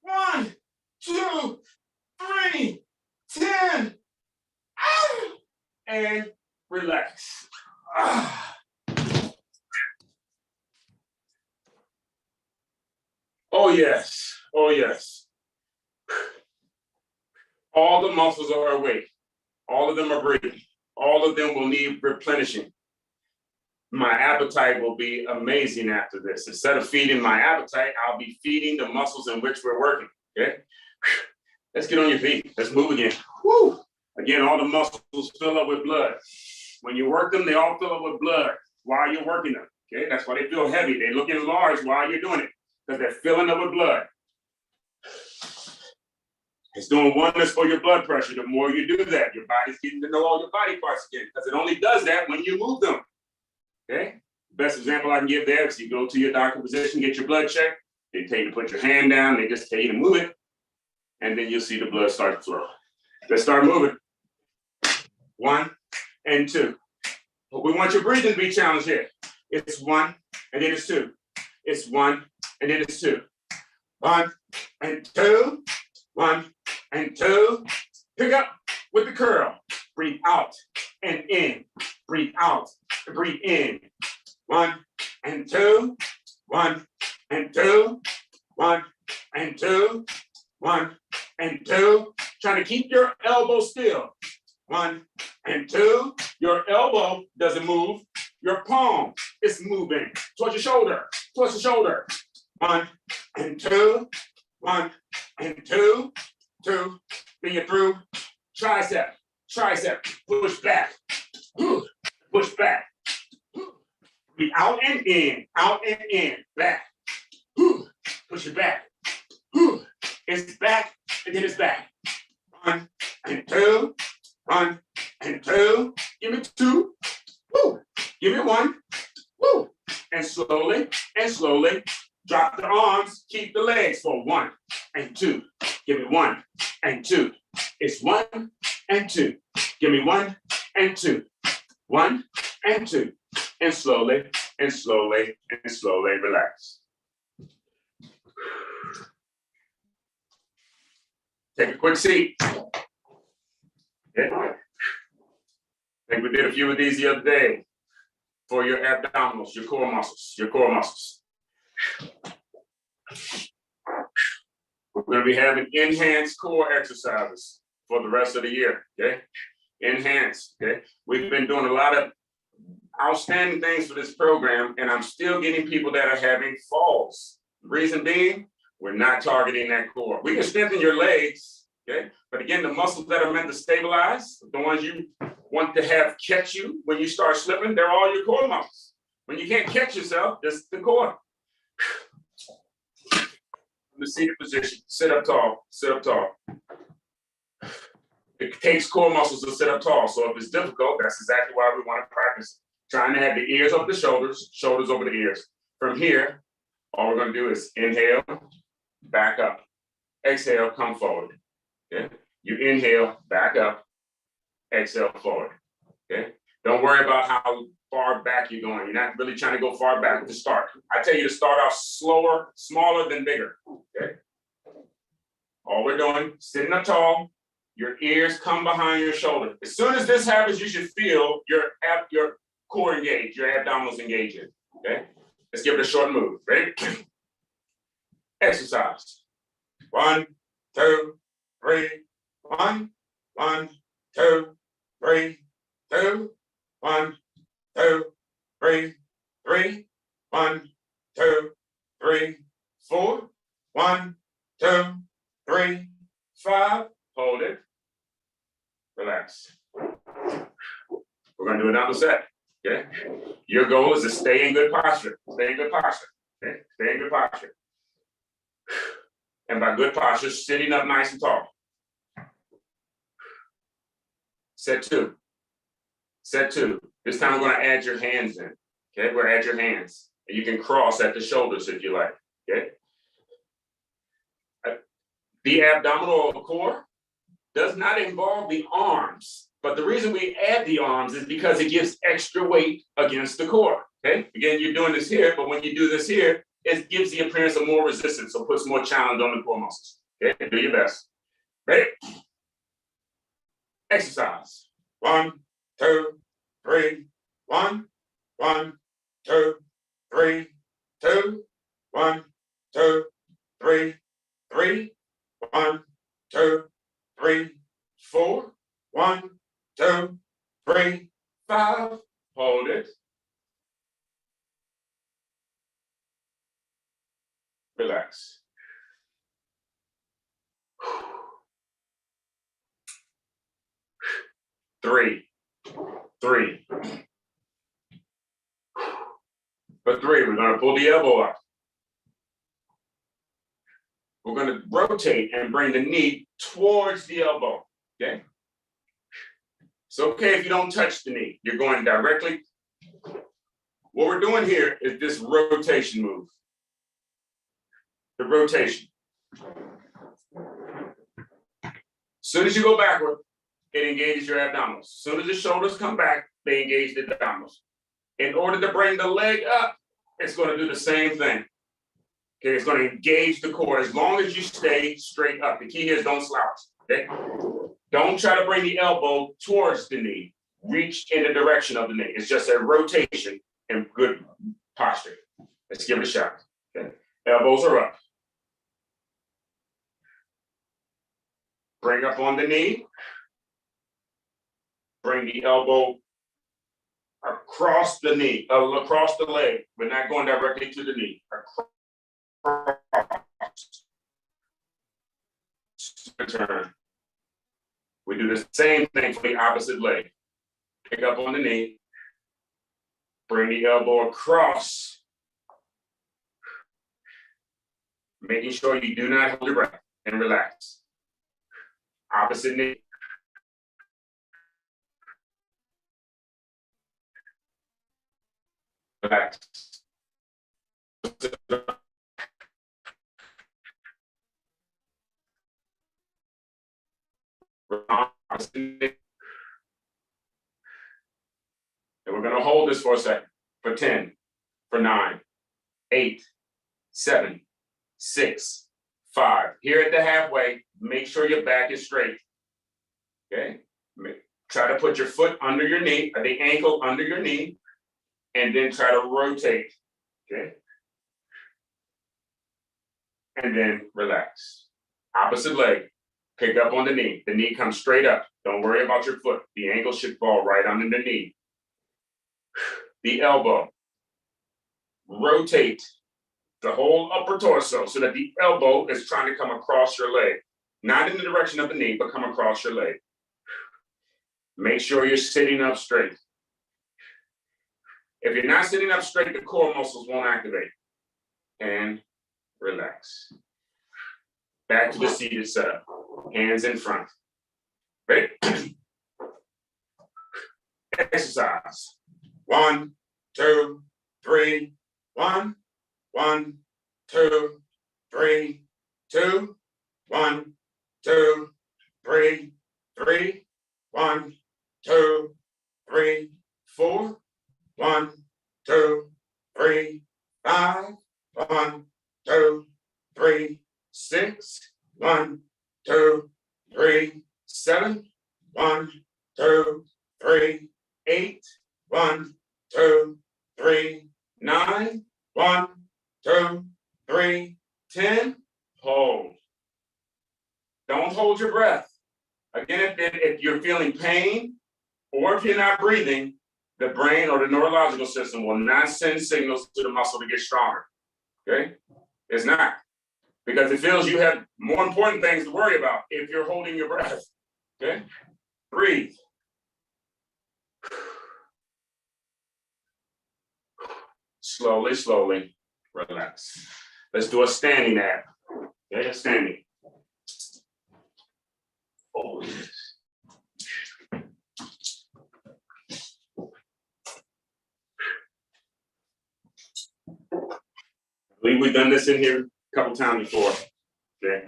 1, 2, 3, 10. And relax. Oh, yes. Oh, yes. All the muscles are awake. All of them are breathing. All of them will need replenishing. My appetite will be amazing after this. Instead of feeding my appetite, I'll be feeding the muscles in which we're working, okay? Let's get on your feet. Let's move again. Woo! Again, all the muscles fill up with blood. When you work them, they all fill up with blood while you're working them, okay? That's why they feel heavy. They look enlarged while you're doing it because they're filling up with blood. It's doing wonders for your blood pressure. The more you do that, your body's getting to know all your body parts again because it only does that when you move them. Okay, best example I can give there is you go to your doctor position, get your blood checked. They tell you to put your hand down. They just tell you to move it. And then you'll see the blood start to flow. Let's start moving. 1 and 2. But we want your breathing to be challenged here. It's 1 and then it's 2. It's 1 and then it's 2. 1 and 2. 1 and 2. Pick up with the curl. Breathe out and in. Breathe out. Breathe in. 1 and 2. 1 and 2. 1 and 2. 1 and 2. Trying to keep your elbow still. 1 and 2. Your elbow doesn't move. Your palm is moving towards your shoulder. Towards the shoulder. 1 and 2. 1 and 2. 2. Then you're through. Tricep. Tricep. Push back. Push back. Breathe out and in. Out and in. Back. Push it back. It's back and then it's back. 1 and 2. 1 and 2. Give me 2. Woo. Give me 1. Woo. And slowly drop the arms. Keep the legs for 1 and 2. Give me 1 and 2. It's 1 and 2. Give me 1 and 2. 1 and 2. And slowly, and slowly, and slowly relax. Take a quick seat. Okay. I think we did a few of these the other day for your abdominals, your core muscles, We're going to be having enhanced core exercises for the rest of the year, okay? Enhanced, okay? We've been doing a lot of outstanding things for this program, and I'm still getting people that are having falls. Reason being, we're not targeting that core. We can strengthen your legs, okay? But again, the muscles that are meant to stabilize, the ones you want to have catch you when you start slipping, they're all your core muscles. When you can't catch yourself, that's the core. The seated position, sit up tall, sit up tall. It takes core muscles to sit up tall, so if it's difficult, that's exactly why we want to practice. Trying to have the ears over the shoulders, shoulders over the ears. From here, all we're going to do is inhale, back up. Exhale, come forward. Okay? You inhale, back up, exhale, forward. Okay? Don't worry about how far back you're going. You're not really trying to go far back to start. I tell you to start off slower, smaller than bigger. Okay? All we're doing, sitting up tall, your ears come behind your shoulder. As soon as this happens, you should feel your core engaged, your abdominals engaging. Okay? Let's give it a short move. Ready? Exercise. 1, 2, 3. 1, 1, 2, 3, 2. 1, 2, 3, 3. 1, 2, 3, 4. 1, 2, 3, 5. Hold it. Relax. We're going to do another set. Okay? Your goal is to stay in good posture. Stay in good posture. Okay? Stay in good posture. And by good posture, sitting up nice and tall. Set 2. Set 2. This time we're going to add your hands in. Okay? We're going to add your hands. And you can cross at the shoulders if you like. Okay? The abdominal core does not involve the arms. But the reason we add the arms is because it gives extra weight against the core. Okay? Again, you're doing this here, but when you do this here, it gives the appearance of more resistance, so puts more challenge on the core muscles. Okay? Do your best. Ready? Exercise. 1, 2, 3. 1, 1, 2, 3, 2. 1, 2, 3, 3. 1, 2, 3, 4. 1, 2, 3, 5. Hold it. Relax. 3. 3. For 3, we're going to pull the elbow up. We're going to rotate and bring the knee towards the elbow. Okay? It's okay if you don't touch the knee. You're going directly. What we're doing here is this rotation move. The rotation. As soon as you go backward, it engages your abdominals. As soon as the shoulders come back, they engage the abdominals. In order to bring the leg up, it's going to do the same thing. Okay, it's going to engage the core as long as you stay straight up. The key here is don't slouch. Okay? Don't try to bring the elbow towards the knee. Reach in the direction of the knee. It's just a rotation and good posture. Let's give it a shot. Okay? Elbows are up. Bring up on the knee. Bring the elbow across the knee, across the leg. We're not going directly to the knee. Across. Turn. We do the same thing for the opposite leg. Pick up on the knee. Bring the elbow across. Making sure you do not hold your breath and relax. Opposite knee. Relax. Opposite knee. we're gonna hold this for a second, for 10, for 9, 8, 7, 6, 5. Here at the halfway, make sure your back is straight, okay? Try to put your foot under your knee, or the ankle under your knee, and then try to rotate, okay? And then relax. Opposite leg, pick up on the knee. The knee comes straight up. Don't worry about your foot. The ankle should fall right under the knee. The elbow. Rotate the whole upper torso so that the elbow is trying to come across your leg. Not in the direction of the knee, but come across your leg. Make sure you're sitting up straight. If you're not sitting up straight, the core muscles won't activate. And relax. Back to the seated setup. Hands in front. Ready? Exercise. 1, 2, 3. 1, 1, 2, 3, 2, 1, 2, 3, 3, 1, 2, 3, 4, 1, 2, 3, 5, 1, 2, 3, 6, 1, 2, 3, 7, 1, 2, 3, 8, 1, 2, 3, 9, 1, 2, 3, 10. Hold. Don't hold your breath. Again, if you're feeling pain or if you're not breathing, the brain or the neurological system will not send signals to the muscle to get stronger. Okay? It's not. Because it feels you have more important things to worry about if you're holding your breath. Okay? Breathe. Slowly, slowly, relax. Let's do a standing ab. Okay, a standing. Oh, yes. I believe we've done this in here a couple times before. Okay.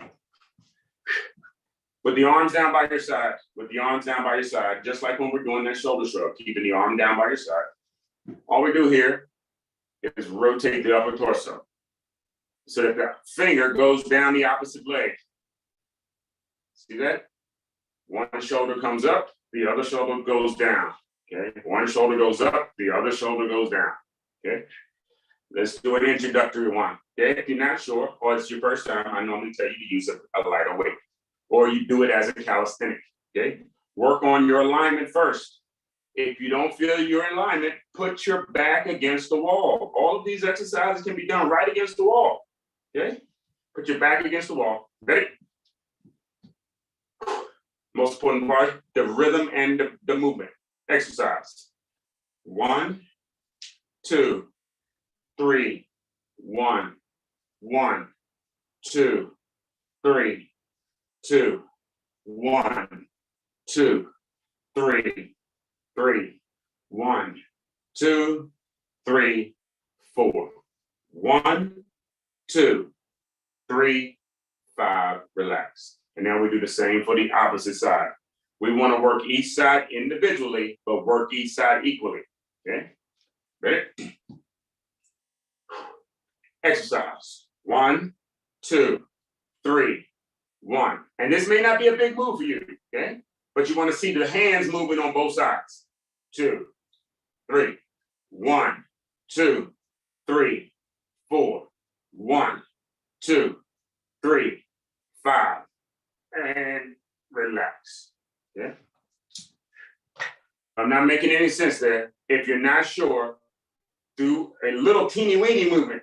With the arms down by your side, with the arms down by your side, just like when we're doing that shoulder shrug, keeping the arm down by your side. All we do here is rotate the upper torso so that the finger goes down the opposite leg. See that? One shoulder comes up, the other shoulder goes down. Okay, one shoulder goes up, the other shoulder goes down. Okay, let's do an introductory one. Okay, if you're not sure or it's your first time, I normally tell you to use a lighter weight, or you do it as a calisthenic. Okay, work on your alignment first. If you don't feel you're in alignment, put your back against the wall. All of these exercises can be done right against the wall. Okay, put your back against the wall. Ready? Most important part, the rhythm and the movement. Exercise. 1, 2, 3, 1, 1, 2, 3, 2, 1, 2, 3, 3, 1, 2, 3, 4. 1, 2, 3, 5. Relax. And now we do the same for the opposite side. We want to work each side individually, but work each side equally. Okay? Ready? Exercise. 1, 2, 3, 1. And this may not be a big move for you, okay? But you want to see the hands moving on both sides. 2, 3, 1, 2, 3, 4, 1, 2, 3, 5. And relax. Yeah. I'm not making any sense there. If you're not sure, do a little teeny weeny movement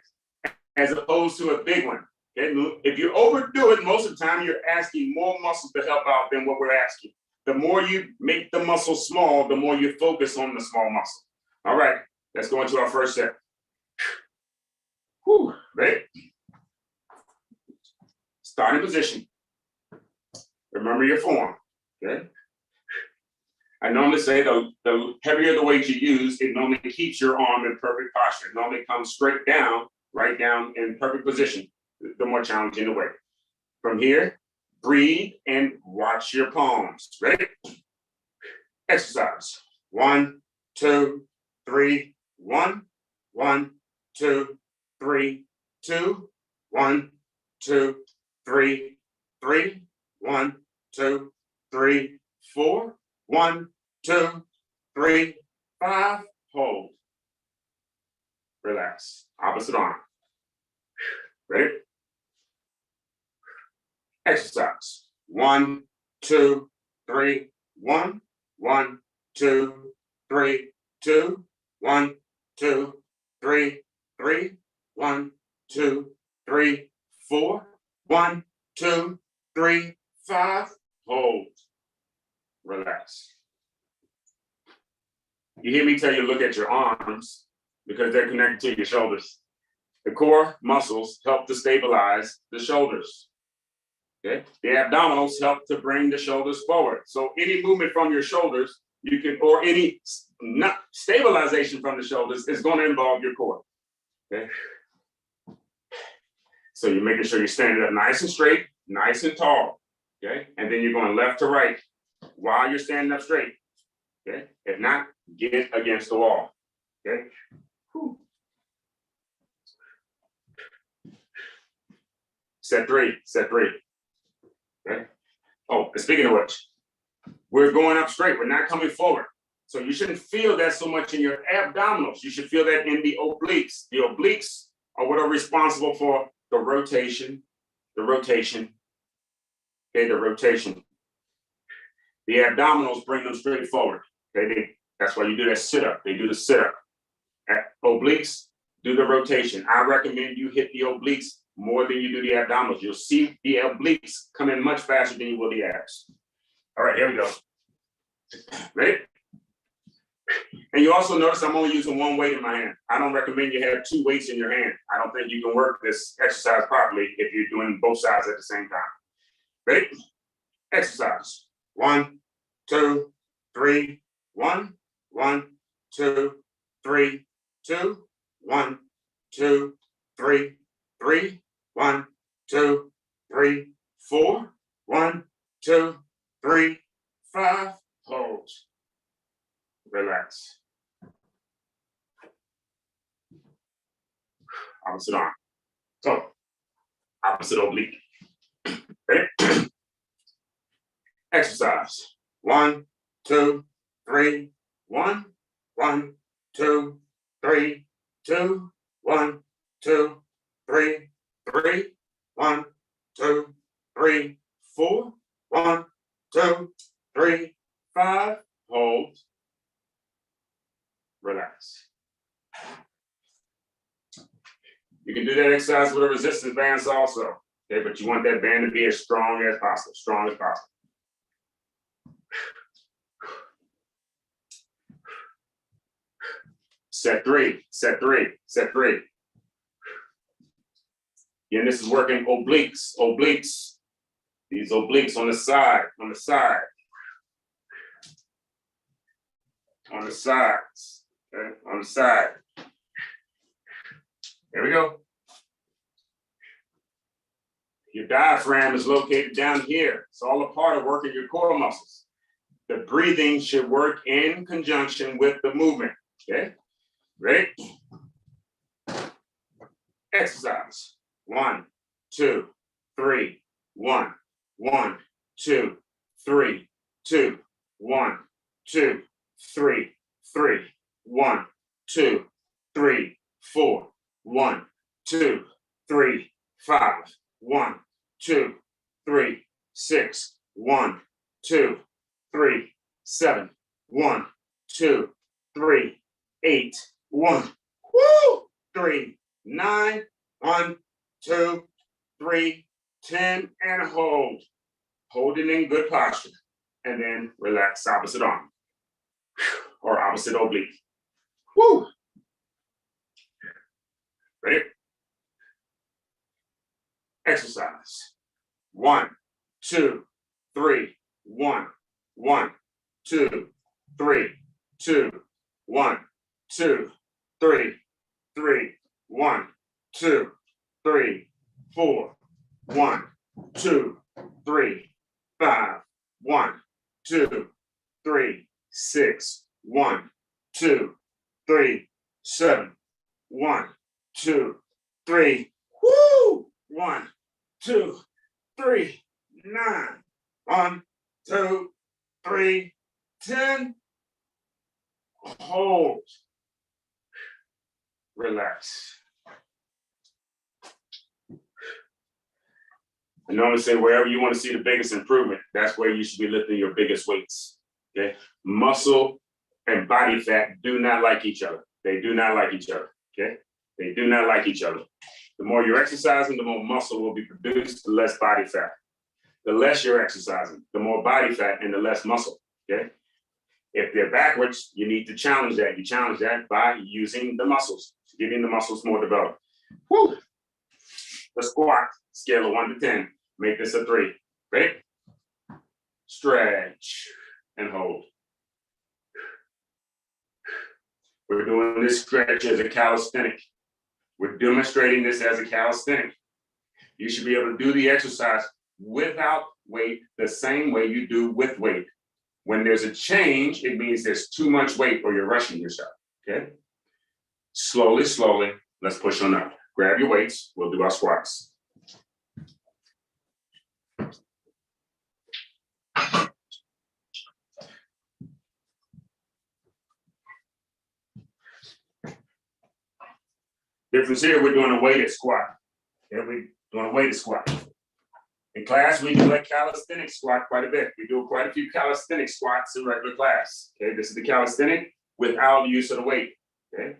as opposed to a big one. Okay? If you overdo it, most of the time you're asking more muscles to help out than what we're asking. The more you make the muscle small, the more you focus on the small muscle. All right, let's go into our first set. Whew, ready? Starting position. Remember your form, okay? I normally say the heavier the weight you use, it normally keeps your arm in perfect posture. It normally comes straight down, right down in perfect position, the more challenging the weight. From here, breathe and watch your palms. Ready? Exercise. 1, 2, 3, 1, 1, 2, 3, 2, 1, 2, 3, 3, 1, 2, 3, 4, 1, 2, 3, 5, hold. Relax. Opposite arm. Ready? Exercise. 1, 2, 3, 1, 1, 2, 3, 2, 1, 2, 3, 3, 1, 2, 3, 4, 1, 2, 3, 5, hold. Relax. You hear me tell you look at your arms because they're connected to your shoulders. The core muscles help to stabilize the shoulders. Okay? The abdominals help to bring the shoulders forward. So any movement from your shoulders, you can, or any stabilization from the shoulders is going to involve your core. Okay? So you're making sure you're standing up nice and straight, nice and tall. Okay? And then you're going left to right while you're standing up straight. Okay? If not, get against the wall. Okay? Whew. Set 3, set 3. Okay? Oh, and speaking of which, we're going up straight. We're not coming forward. So you shouldn't feel that so much in your abdominals. You should feel that in the obliques. The obliques are what are responsible for the rotation, okay, the rotation. The abdominals bring them straight forward. Okay, that's why you do that sit-up. They do the sit-up. Obliques do the rotation. I recommend you hit the obliques more than you do the abdominals. You'll see the obliques come in much faster than you will the abs. All right, here we go. Ready? And you also notice I'm only using one weight in my hand. I don't recommend you have 2 weights in your hand. I don't think you can work this exercise properly if you're doing both sides at the same time. Ready? Exercise. 1, 2, 3, 1, 1, 2, 3, 2, 1, 2, 3, 3, 1, 2, 3, 4, 1, 2, 3, 5, hold. Relax. Opposite arm. So, opposite oblique. Ready? Exercise. 1, 2, 3, 1, 1, 2, 3, 2, 1, 2, 3, 3, 1, 2, 3, 4, 1, 2, 3, 5, hold. Relax. You can do that exercise with a resistance band also, okay, but you want that band to be as strong as possible, Set 3, set 3, set 3. Again, this is working obliques, obliques. These obliques on the side, on the side. On the sides, okay, on the side. There we go. Your diaphragm is located down here. It's all a part of working your core muscles. The breathing should work in conjunction with the movement, okay? Ready? Exercise. 1, 2, 3, 1, 1, 2, 3, 2, 1, 2, 3, 3, 1, 2, 3, 4, 1, 2, 3, 5, 1, 2, 3, 6, 1, 2, 3, 7, 1, 2, 3, 8, 1, 3, 9, 1, 2, 3, 10, and hold. Hold it in good posture. And then relax opposite arm or opposite oblique. Woo! Ready? Exercise. 1, 2, 3, 1, 1, 2, 3, 2, 1, 2, 3, 3, 1, 2, 3, 4, 1, 2, 3, 5, 1, 2, 3, 6, 1, 2, 3, 7, 1, 2, 3. Woo! 1, 2, 3, 9. 1, 2, 3, 10. Hold. Relax. I normally say wherever you want to see the biggest improvement, that's where you should be lifting your biggest weights. Okay. Muscle and body fat do not like each other. They do not like each other. Okay. They do not like each other. The more you're exercising, the more muscle will be produced, the less body fat. The less you're exercising, the more body fat and the less muscle. Okay. If they're backwards, you need to challenge that. You challenge that by using the muscles, getting the muscles more developed. Woo! The squat, scale of 1 to 10. Make this a 3. Ready? Stretch and hold. We're doing this stretch as a calisthenic. We're demonstrating this as a calisthenic. You should be able to do the exercise without weight the same way you do with weight. When there's a change, it means there's too much weight or you're rushing yourself, okay? Slowly, slowly, let's push on up. Grab your weights, we'll do our squats. Difference here, we're doing a weighted squat. Okay, we're doing a weighted squat. In class, we do a calisthenic squat quite a bit. We do quite a few calisthenic squats in regular class. Okay, this is the calisthenic without the use of the weight. Okay,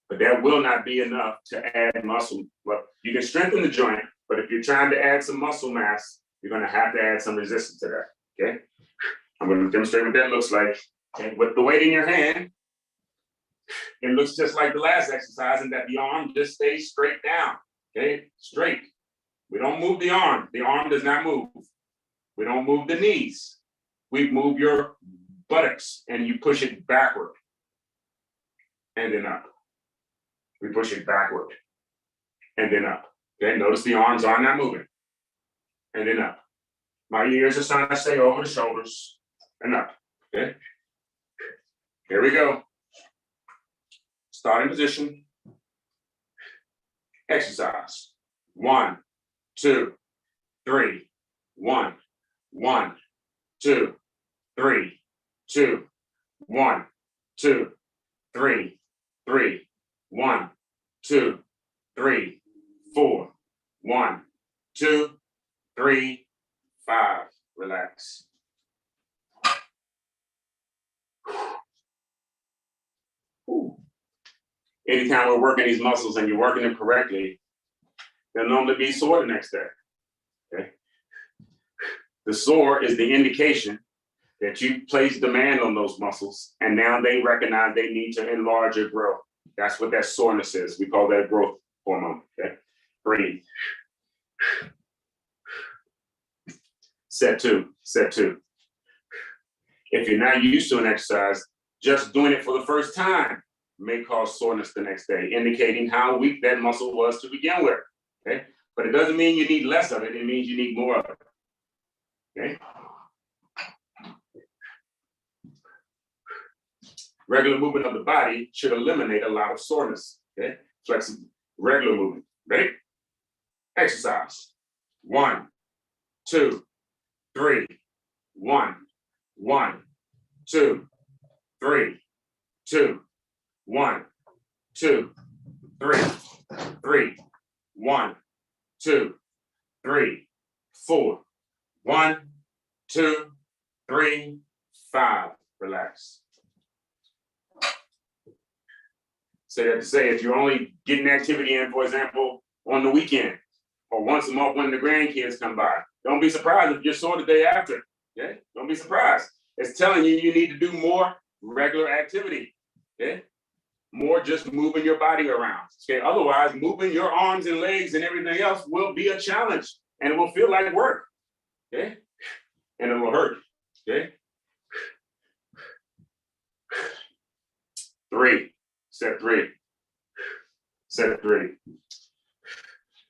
but that will not be enough to add muscle. Well, you can strengthen the joint, but if you're trying to add some muscle mass, you're going to have to add some resistance to that. Okay, I'm going to demonstrate what that looks like. Okay, with the weight in your hand, it looks just like the last exercise, and that the arm just stays straight down. Okay, straight. We don't move the arm. The arm does not move. We don't move the knees. We move your buttocks and you push it backward and then up. We push it backward and then up. Okay, notice the arms are not moving. And then up. My ears are trying to stay over the shoulders and up. Okay, here we go. Starting position. Exercise. 1, 2, 3, 1, 1, 2, 3, 2, 1, 2, 3, 3, 1, 2, 3, 4, 1, 2, 3, 5. Relax. Anytime we're working these muscles and you're working them correctly, they'll normally be sore the next day. Okay. The sore is the indication that you place demand on those muscles, and now they recognize they need to enlarge or grow. That's what that soreness is. We call that growth hormone. Okay. Breathe. Set 2. Set 2. If you're not used to an exercise, just doing it for the first time may cause soreness the next day, indicating how weak that muscle was to begin with. Okay, but it doesn't mean you need less of it. It means you need more of it. Okay. Regular movement of the body should eliminate a lot of soreness. Okay, flexible, regular movement. Ready? Exercise. 1, 2, 3, 1, 1, 2, 3, 2, 1, 2, 3, 3, 1, 2, 3, 4, 1, 2, 3, 5. Relax. Say that to say, if you're only getting activity in, for example, on the weekend or once a month when the grandkids come by, don't be surprised if you're sore the day after. Okay? Don't be surprised. It's telling you you need to do more regular activity. Okay? More just moving your body around. Okay, otherwise moving your arms and legs and everything else will be a challenge and it will feel like work. Okay, and it will hurt. Okay, 3, set 3, set 3,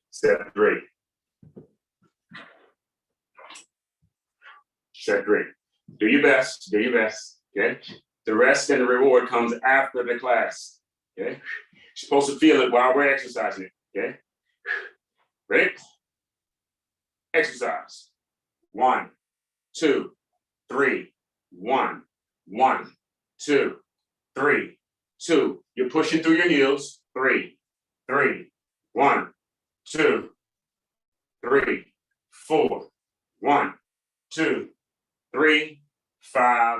set 3, set 3. Do your best. Do your best. Okay, The rest and the reward comes after the class. Okay? You're supposed to feel it while we're exercising it. Okay? Ready? Exercise. 1, 2, 3, 1, 1, 2, 3, 2. You're pushing through your heels. 3, 3, 1, 2, 3, 4, 1, 2, 3, 5,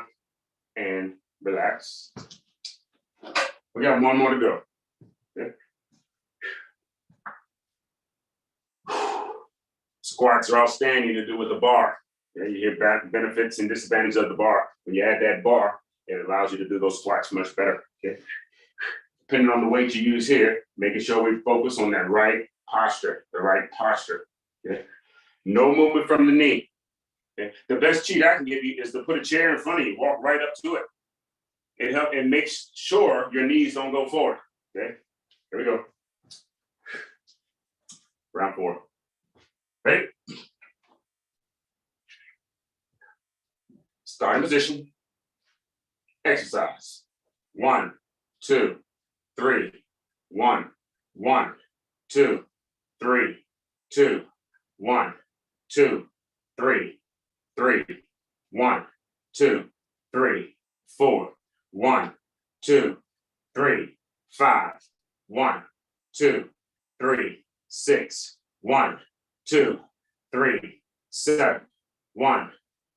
and relax. We got one more to go. Okay. Squats are outstanding to do with the bar. Okay. You hear back benefits and disadvantages of the bar. When you add that bar, it allows you to do those squats much better. Okay. Depending on the weight you use here, making sure we focus on that right posture, the right posture. Okay. No movement from the knee. Okay. The best cheat I can give you is to put a chair in front of you, walk right up to it. It makes sure your knees don't go forward. Okay, here we go. Round 4. Ready? Starting position. Exercise. 1, 2, 3, 1, 1, 2, 3, 2, 1, 2, 3, 3, 1, 2, 3, 4. 1, 2, 3, 5, 1, 2, 3, 6, 1, 2, 3, 7, 1,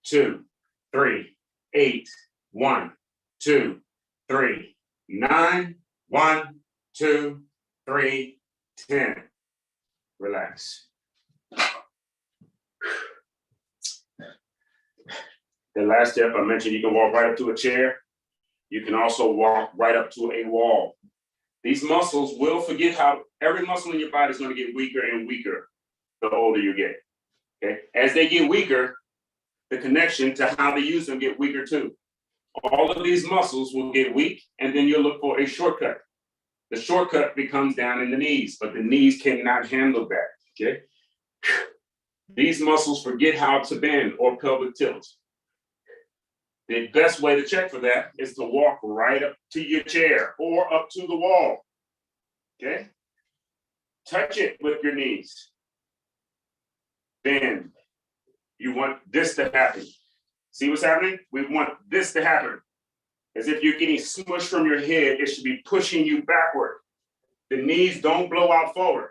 2, 3, 8, 1, 2, 3, 9, 1, 2, 3, 10. Relax. The last step I mentioned, you can walk right up to a chair. You can also walk right up to a wall. These muscles will forget how every muscle in your body is going to get weaker and weaker the older you get. Okay? As they get weaker, the connection to how they use them get weaker too. All of these muscles will get weak, and then you'll look for a shortcut. The shortcut becomes down in the knees, but the knees cannot handle that. Okay? These muscles forget how to bend or pelvic tilt. The best way to check for that is to walk right up to your chair or up to the wall. Okay? Touch it with your knees. Then you want this to happen. See what's happening? We want this to happen. As if you're getting smushed from your head, it should be pushing you backward. The knees don't blow out forward.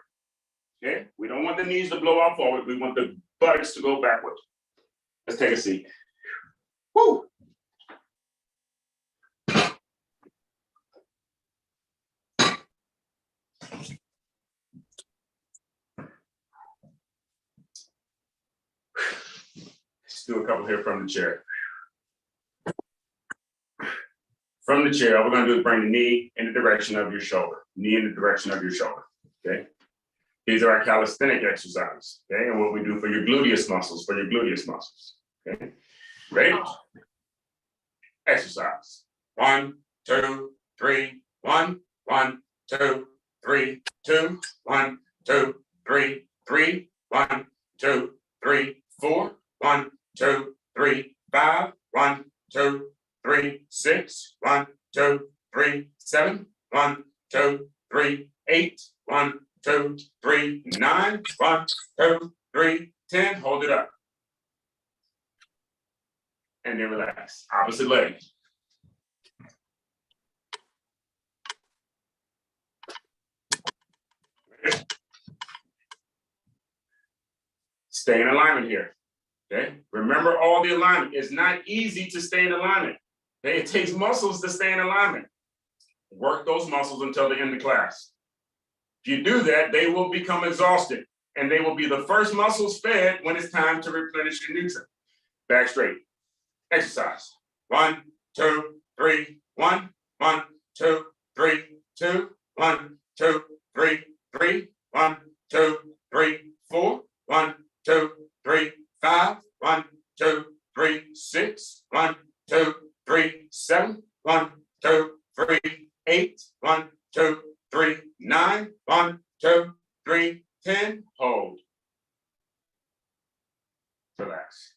Okay? We don't want the knees to blow out forward. We want the buttocks to go backward. Let's take a seat. Woo! Let's do a couple here from the chair. From the chair, all we're going to do is bring the knee in the direction of your shoulder. Knee in the direction of your shoulder. Okay. These are our calisthenic exercises. Okay. And what we do for your gluteus muscles, Okay. Ready? Exercise. 1, 2, 3, 1, 1, 2, 3, 2, 1, 2, 3, 3, 1, 2, 3, 4, 1, 2, 3, 5, 1, 2, 3, 6, 1, 2, 3, 7, 1, 2, 3, 8, 1, 2, 3, 9, 1, 2, 3, 10. Hold it up. And then relax. Opposite leg. Stay in alignment here. Okay. Remember, all the alignment. It's not easy to stay in alignment. Okay. It takes muscles to stay in alignment. Work those muscles until the end of class. If you do that, they will become exhausted, and they will be the first muscles fed when it's time to replenish your nutrient. Back straight. Exercise. 1, 2, 3, 1, 1, 2, 3, 2, 1, 2, 3, 3, 1, 2, 3, 4, 1, 2, 3, 5, 1, 2, 3, 6, 1, 2, 3, 7, 1, 2, 3, 8, 1, 2, 3, 9, 1, 2, 3, 10. Hold. Relax.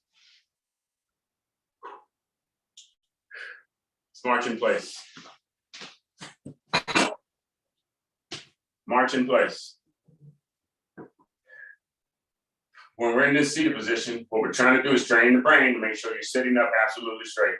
march in place. March in place. When we're in this seated position, what we're trying to do is train the brain to make sure you're sitting up absolutely straight.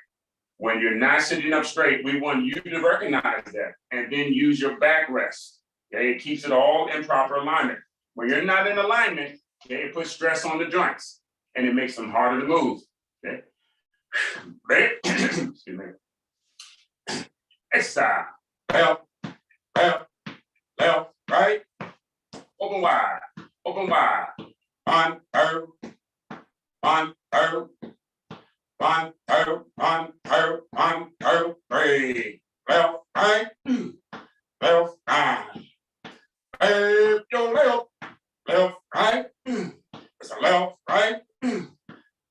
When you're not sitting up straight, we want you to recognize that and then use your backrest. Okay, it keeps it all in proper alignment. When you're not in alignment, okay, it puts stress on the joints and it makes them harder to move. Okay, ready? Excuse me. Exercise. Left, left, left, right. Open wide, open wide. 1, 2, 1, 2, 1, 2, 1, 2, 1, 2, 3. Left, right, left, right. Left, your left, left, right. It's a left, right,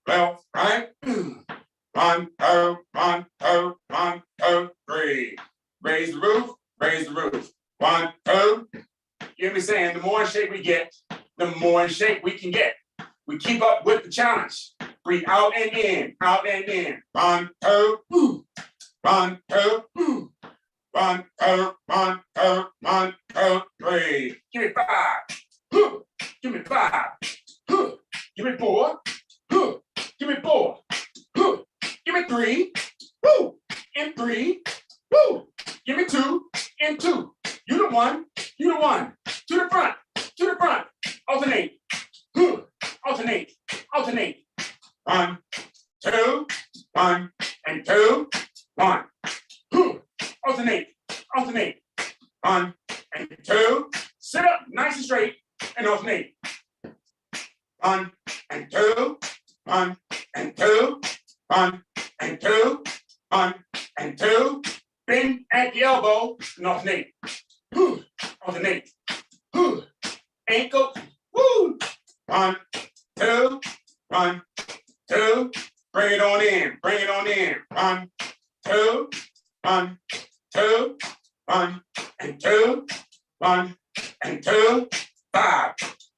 left, right. 1, 2, 1, 2, 1, 2, 3. Raise the roof, raise the roof. 1, 2. You hear me saying, the more in shape we get, the more in shape we can get. We keep up with the challenge. Breathe out and in, out and in. 1, 2, 1, 2, 1, 2, 1, 2, 1, 2, 3. Give me 5. Give me 5. Give me 4. Give me 4. Give me 3. Woo! And 3. Woo! Give me 2 and 2. You the one. You the one. To the front. To the front. Alternate. Alternate. Alternate. 1, 2, 1, and 2, 1. Alternate. Alternate. 1 and 2. Sit up nice and straight and alternate. 1 and 2. 1 and 2. 1 and 2. 1 and 2. Bend at the elbow and alternate. Alternate. Ankle. Woo! 1, 2, 1, 2. Bring it on in. Bring it on in. 1, 2, 1, 2, 1 and 2, 1 and 2, 5.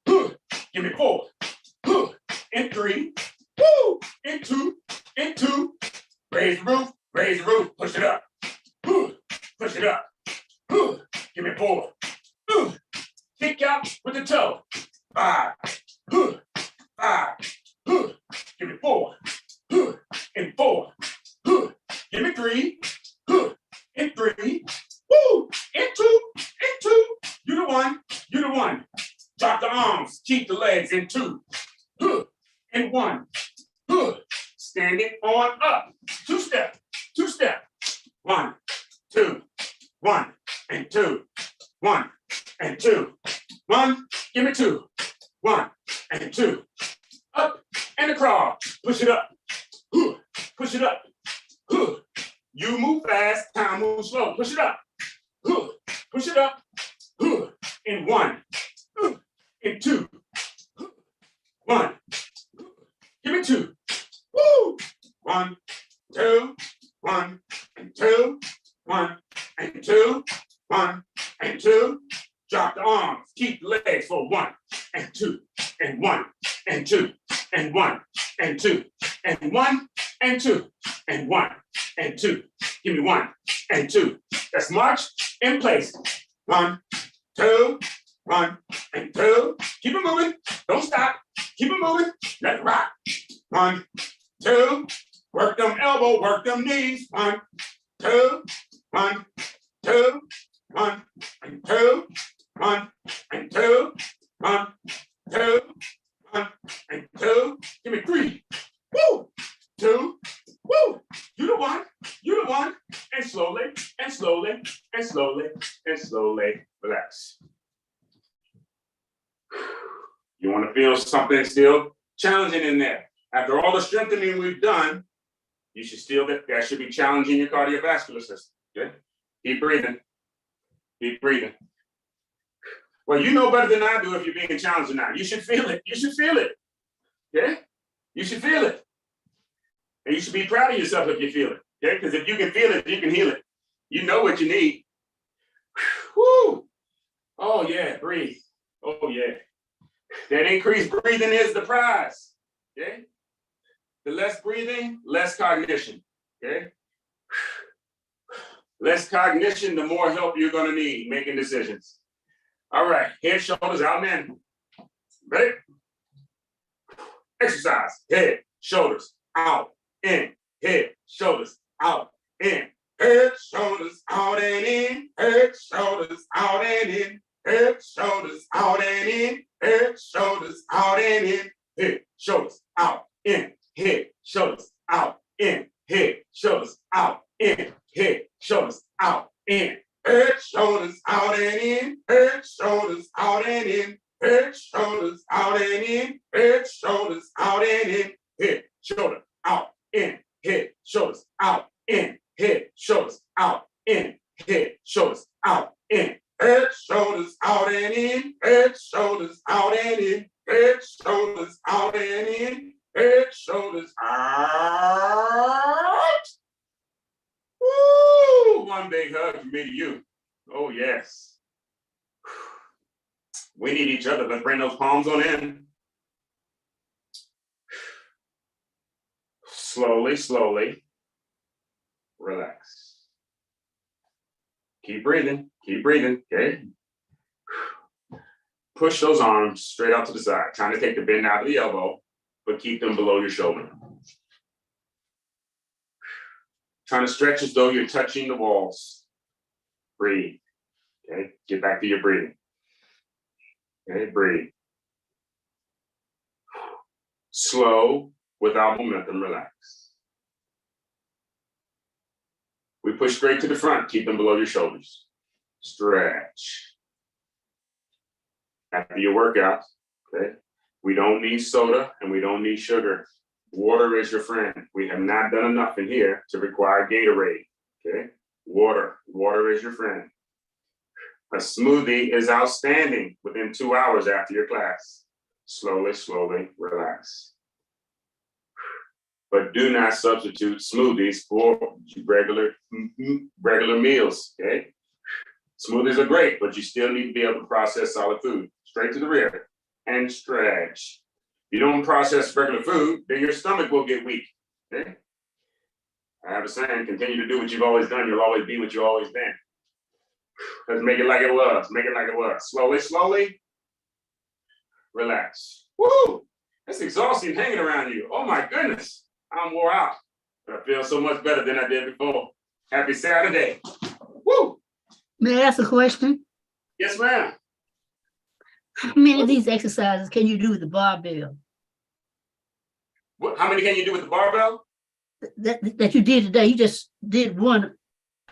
Give me 4. And 3. Woo! And 2. And 2. Raise the roof. Raise the roof. Push it up. Push it up. Give me 4. Kick out with the toe. 5. 5. Give me 4. And 4. Give me 3. And 3. Woo! And 2. And 2. You the one. You the one. Drop the arms. Keep the legs in 2. And 1. Stand it on up. 2 step. 2 step. 1, 2. 1 and 2. 1 and 2. 1. Give me 2. 1 and 2. Up and a crawl. Push it up. Push it up. You move fast, time moves slow. Push it up. Push it up. In 1. In 2. 1. Give me 2. Woo! 1, 2, 1 and 2. 1 and 2. 1 and 2. Drop the arms. Keep the legs for 1 and 2 and 1 and 2 and 1 and 2 and 1 and 2 and 1 and 2. Give me 1 and 2. Let's march in place. 1, 2, 1 and 2. Keep it moving. Don't stop. Keep it moving. Let it rock. 1, 2. Work them elbow. Work them knees. 1, 2, 1, 2, 1 and 2. 1 and 2. 1, 2, 1 and 2. Give me 3. Woo! 2. Woo! You the one. You the one. And slowly, and slowly, and slowly, and slowly relax. You want to feel something still challenging in there. After all the strengthening we've done, you should still, that should be challenging your cardiovascular system. Okay? Keep breathing. Keep breathing. Well, you know better than I do if you're being challenged or not. You should feel it. You should feel it. Okay? You should feel it. And you should be proud of yourself if you feel it. Okay? Because if you can feel it, you can heal it. You know what you need. Woo! Oh, yeah, breathe. Oh, yeah. That increased breathing is the prize. Okay? The less breathing, less cognition. Okay? Less cognition, the more help you're gonna need making decisions. All right, head, shoulders, out, and in. Ready? Exercise, head, shoulders, out, in, head, shoulders, out, in. Head, shoulders, out and in, head, shoulders, out and in, head, shoulders, out and in, head, shoulders, out and in, head, shoulders, out, in, head, shoulders, out, in, head, shoulders, out, in, head, shoulders, out, in, head, shoulders, out and in, head, shoulders, out and in, head, shoulders, out and in, head, shoulders, out and in, head, shoulder, out, in, head, shoulders, out, in, head, shoulders, out, in, head, shoulders, out, in, head, shoulders, out and in, head, shoulders, out and in, head, shoulders, out and in, head, shoulders, out. Woo! One big hug from me to you. Oh, yes. We need each other. Let's bring those palms on in. Slowly, slowly. Relax. Keep breathing, okay? Push those arms straight out to the side, trying to take the bend out of the elbow, but keep them below your shoulder. Trying to stretch as though you're touching the walls. Breathe, okay? Get back to your breathing. Okay, breathe. Slow, without momentum, relax. We push straight to the front, keep them below your shoulders. Stretch. After your workout, okay? We don't need soda and we don't need sugar. Water is your friend. We have not done enough in here to require Gatorade, okay? Water is your friend. A smoothie is outstanding within 2 hours after your class. Slowly, slowly, relax. But do not substitute smoothies for regular meals, okay? Smoothies are great, but you still need to be able to process solid food. Straight to the rear and stretch. If you don't process regular food, then your stomach will get weak, okay? I have a saying, continue to do what you've always done, you'll always be what you've always been. Let's make it like it was, make it like it was. Slowly, slowly, relax. Woo! It's exhausting hanging around you. Oh my goodness, I'm wore out, but I feel so much better than I did before. Happy Saturday. Woo! May I ask a question? Yes, ma'am. How many of these exercises can you do with the barbell? How many can you do with the barbell? That you did today? You just did one.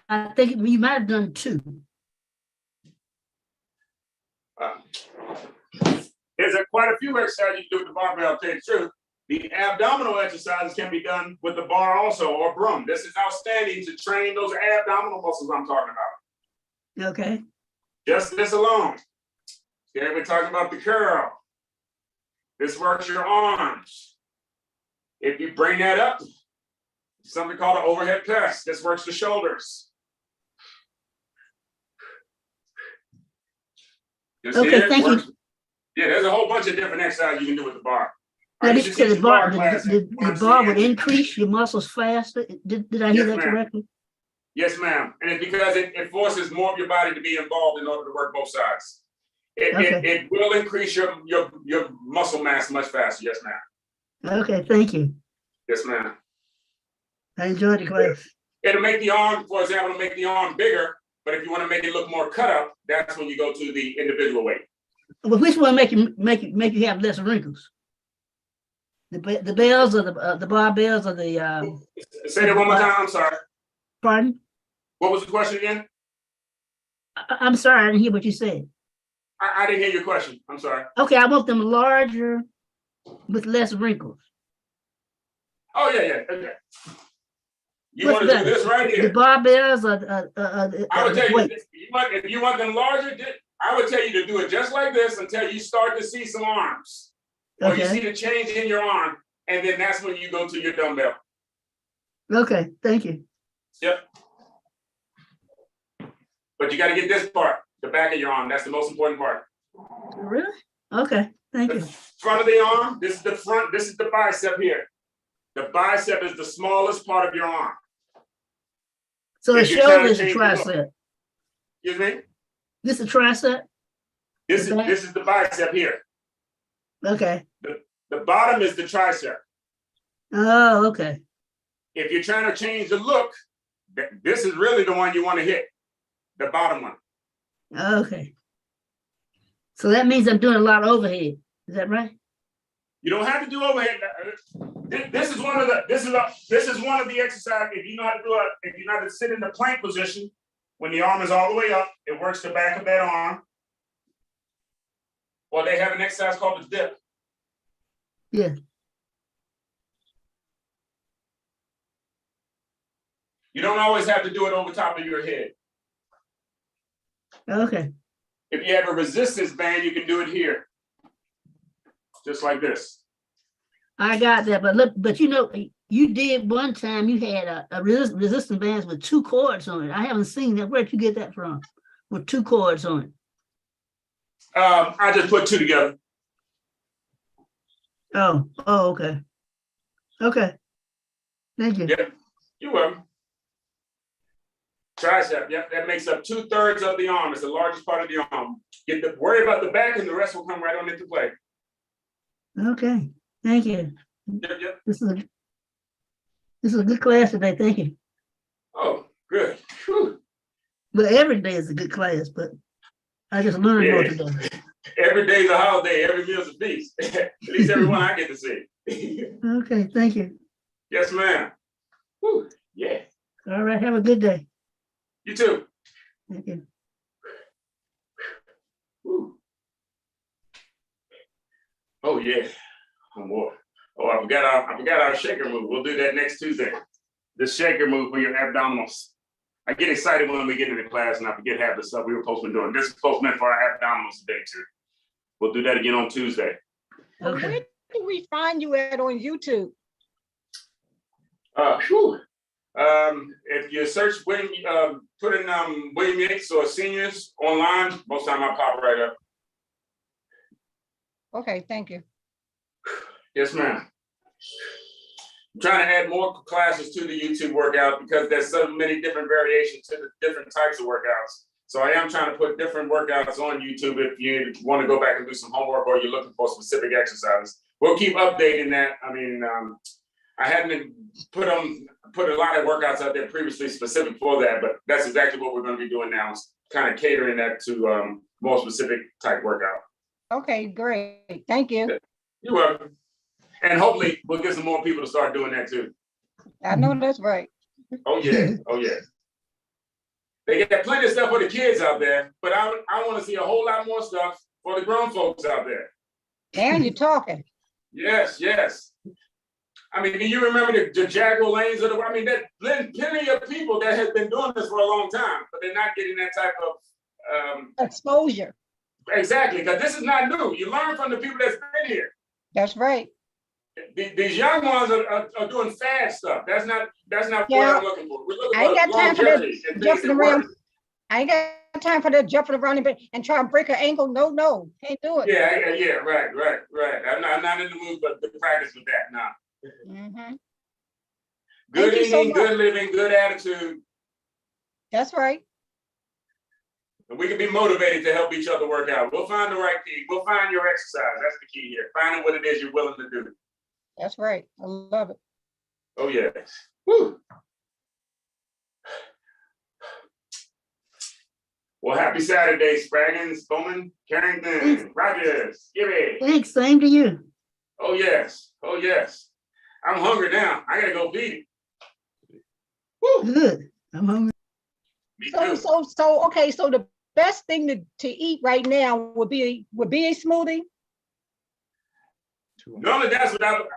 I think you might have done two. There's quite a few exercises you do with the barbell, to tell you the truth. The abdominal exercises can be done with the bar also, or broom. This is outstanding to train those abdominal muscles I'm talking about. Okay. Just this alone. Okay, we're talking about the curl. This works your arms. If you bring that up, something called an overhead press. This works the shoulders. Okay, thank you. Yeah, there's a whole bunch of different exercises you can do with the bar. Now, the bar would increase your muscles faster. Did I hear that correctly? Yes, ma'am. And it's because it forces more of your body to be involved in order to work both sides. It will increase your muscle mass much faster. Yes, ma'am. Okay, thank you. Yes, ma'am. I enjoyed the class. It'll make the arm, for example, make the arm bigger. But if you want to make it look more cut up, that's when you go to the individual weight. Well, which one make you have less wrinkles? The bells or the barbells or the? Say that one more time. I'm sorry. Pardon? What was the question again? I'm sorry, I didn't hear what you said. I didn't hear your question. I'm sorry. Okay, I want them larger with less wrinkles. Oh yeah. Okay. You want to do this right here? The barbells I would tell you, if you want them larger, I would tell you to do it just like this until you start to see some arms. Or you see the change in your arm, and then that's when you go to your dumbbell. Okay, thank you. Yep. But you got to get this part, the back of your arm. That's the most important part. Really? Okay, thank you. Front of the arm, this is the front, this is the bicep here. The bicep is the smallest part of your arm. So the if you're trying shoulder to is a change the look. tricep. Excuse me? This is a tricep? This The back? is the bicep here. Okay. The bottom is the tricep. Oh, okay. If you're trying to change the look, this is really the one you want to hit, the bottom one. Okay. So that means I'm doing a lot of overhead. Is that right? You don't have to do overhead. This is one of the exercises. If you know how to do it, if you know how to sit in the plank position, when the arm is all the way up, it works the back of that arm. Or they have an exercise called the dip. Yeah. You don't always have to do it over top of your head. Okay. If you have a resistance band, you can do it here. Just like this. I got that, but look, but you know, you did one time, you had a resistance bands with 2 cords on it. I haven't seen that. Where'd you get that from? With 2 cords on it. I just put 2 together. Oh, okay. Okay. Thank you. Yep, you're welcome. Tricep, yep, that makes up 2/3 of the arm. It's the largest part of the arm. Worry about the back and the rest will come right on into play. Okay. Thank you. Yep. This is a good class today. Thank you. Oh, good. Whew. But every day is a good class, but I just learned more today. Every day's a holiday. Every meal's a feast. At least every one I get to see. Okay. Thank you. Yes, ma'am. Whew. Yeah. All right. Have a good day. You too. Thank you. Whew. Oh yeah. One more. Oh, I forgot our shaker move. We'll do that next Tuesday. The shaker move for your abdominals. I get excited when we get into class and I forget half the stuff we were supposed to be doing. This is supposed to be meant for our abdominals today too. We'll do that again on Tuesday. Okay. Where do we find you at on YouTube? If you search William, put in William.Yates or seniors online, most time I pop right up. Okay, thank you. Yes, ma'am. I'm trying to add more classes to the YouTube workout because there's so many different variations to the different types of workouts. So I am trying to put different workouts on YouTube if you want to go back and do some homework or you're looking for specific exercises. We'll keep updating that. I mean, I hadn't put a lot of workouts out there previously specific for that, but that's exactly what we're going to be doing now, is kind of catering that to more specific type workout. Okay, great. Thank you. You're welcome. And hopefully we'll get some more people to start doing that too. I know that's right. Oh yeah, oh yeah. They got plenty of stuff for the kids out there, but I want to see a whole lot more stuff for the grown folks out there. Now you're talking. Yes, yes. I mean, do you remember the Jaguar lanes of the? I mean, there's plenty of people that have been doing this for a long time, but they're not getting that type of exposure. Exactly, because this is not new. You learn from the people that's been here. That's right. These young ones are doing fast stuff. That's not what I'm looking for. We're looking I ain't got time for that jumping around. Work. I ain't got time for that jumping around and try to break an ankle. No, can't do it. Yeah, right. I'm not in the mood, but to practice with that now. Mm-hmm. Good eating, good living, good attitude. That's right. And we can be motivated to help each other work out. We'll find the right key. We'll find your exercise. That's the key here. Finding what it is you're willing to do. That's right. I love it. Oh, yes. Woo. Well, happy Saturday, Spraggins, Bowman, Carrington, Rogers, Gibby. Thanks. Same to you. Oh, yes. Oh, yes. I'm hungry now. I got to go feed it. Woo. Good. I'm hungry. Me too. So okay, so the best thing to eat right now would be a smoothie. Normally that's what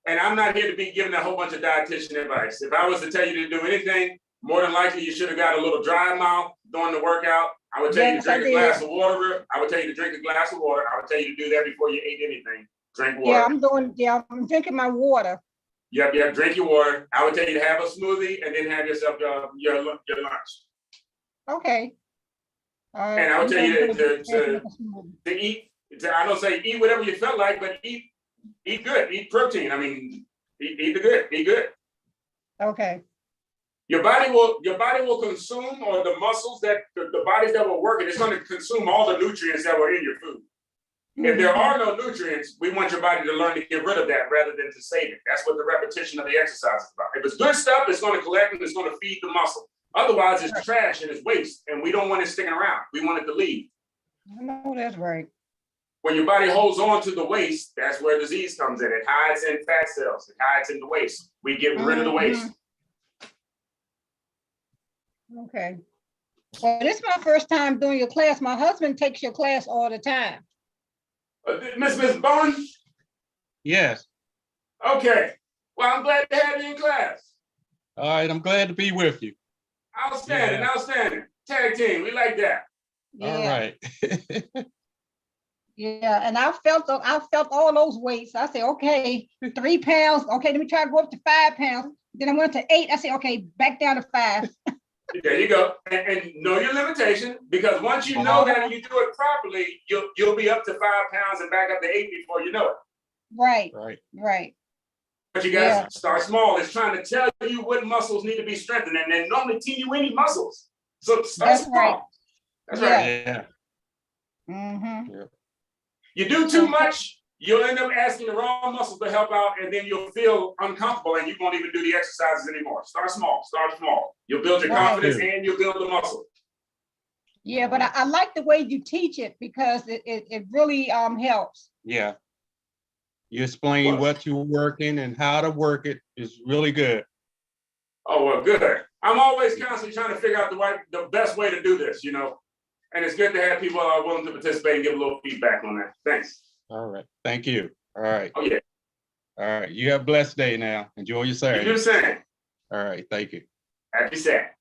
and I'm not here to be giving a whole bunch of dietitian advice. If I was to tell you to do anything, more than likely you should have got a little dry mouth during the workout. I would tell you to drink a glass of water. I would tell you to drink a glass of water. I would tell you to do that before you ate anything. Drink water. I'm drinking my water. Yep, drink your water. I would tell you to have a smoothie and then have yourself your lunch. Okay. And I would tell you to eat. I don't say eat whatever you felt like, but eat good. Eat protein. I mean, eat the good. Eat good. Okay. Your body will consume, or the muscles that the bodies that were working, it's going to consume all the nutrients that were in your food. If there are no nutrients, we want your body to learn to get rid of that rather than to save it. That's what the repetition of the exercise is about. If it's good stuff, it's going to collect and it's going to feed the muscle. Otherwise, it's trash and it's waste, and we don't want it sticking around. We want it to leave. I know that's right. When your body holds on to the waste, that's where disease comes in. It hides in fat cells. It hides in the waste. We get rid of the waste. Okay. Well, this is my first time doing your class. My husband takes your class all the time. Miss Bowen? Yes. Okay. Well, I'm glad to have you in class. All right. I'm glad to be with you. Outstanding, Yeah. outstanding. Tag team, we like that. Yeah. All right. Yeah, and I felt all those weights. I said, okay, 3 pounds. Okay, let me try to go up to 5 pounds. Then I went to 8. I said, okay, back down to 5. There you go. And know your limitation, because once you know that and you do it properly, you'll be up to 5 pounds and back up to 8 before you know it. Right. Right. Right. But you guys start small. It's trying to tell you what muscles need to be strengthened, and then normally teeny-weeny muscles. So start That's small. right. That's Yeah. right. Yeah. Mm-hmm. You do too much, you'll end up asking the wrong muscles to help out, and then you'll feel uncomfortable and you won't even do the exercises anymore. Start small, start small. You'll build your confidence and you'll build the muscle. Yeah, but I like the way you teach it, because it really helps. Yeah. You explain what you're working and how to work it is really good. Oh, well, good. I'm always constantly trying to figure out the best way to do this, you know? And it's good to have people who are willing to participate and give a little feedback on that. Thanks. All right. Thank you. All right. Oh, yeah. All right. You have a blessed day now. Enjoy your You Saturday. do the same. All right. Thank you. Happy Saturday.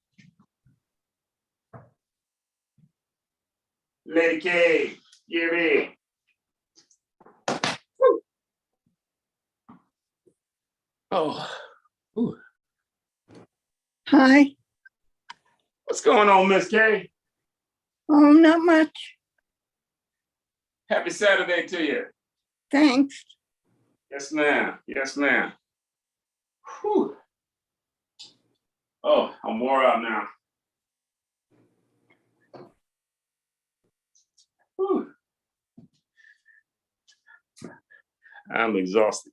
Lady K, give me. Woo. Oh. Ooh. Hi. What's going on, Miss K? Oh, not much. Happy Saturday to you. Thanks. Yes, ma'am. Yes, ma'am. Whew. Oh, I'm wore out now. Whew. I'm exhausted.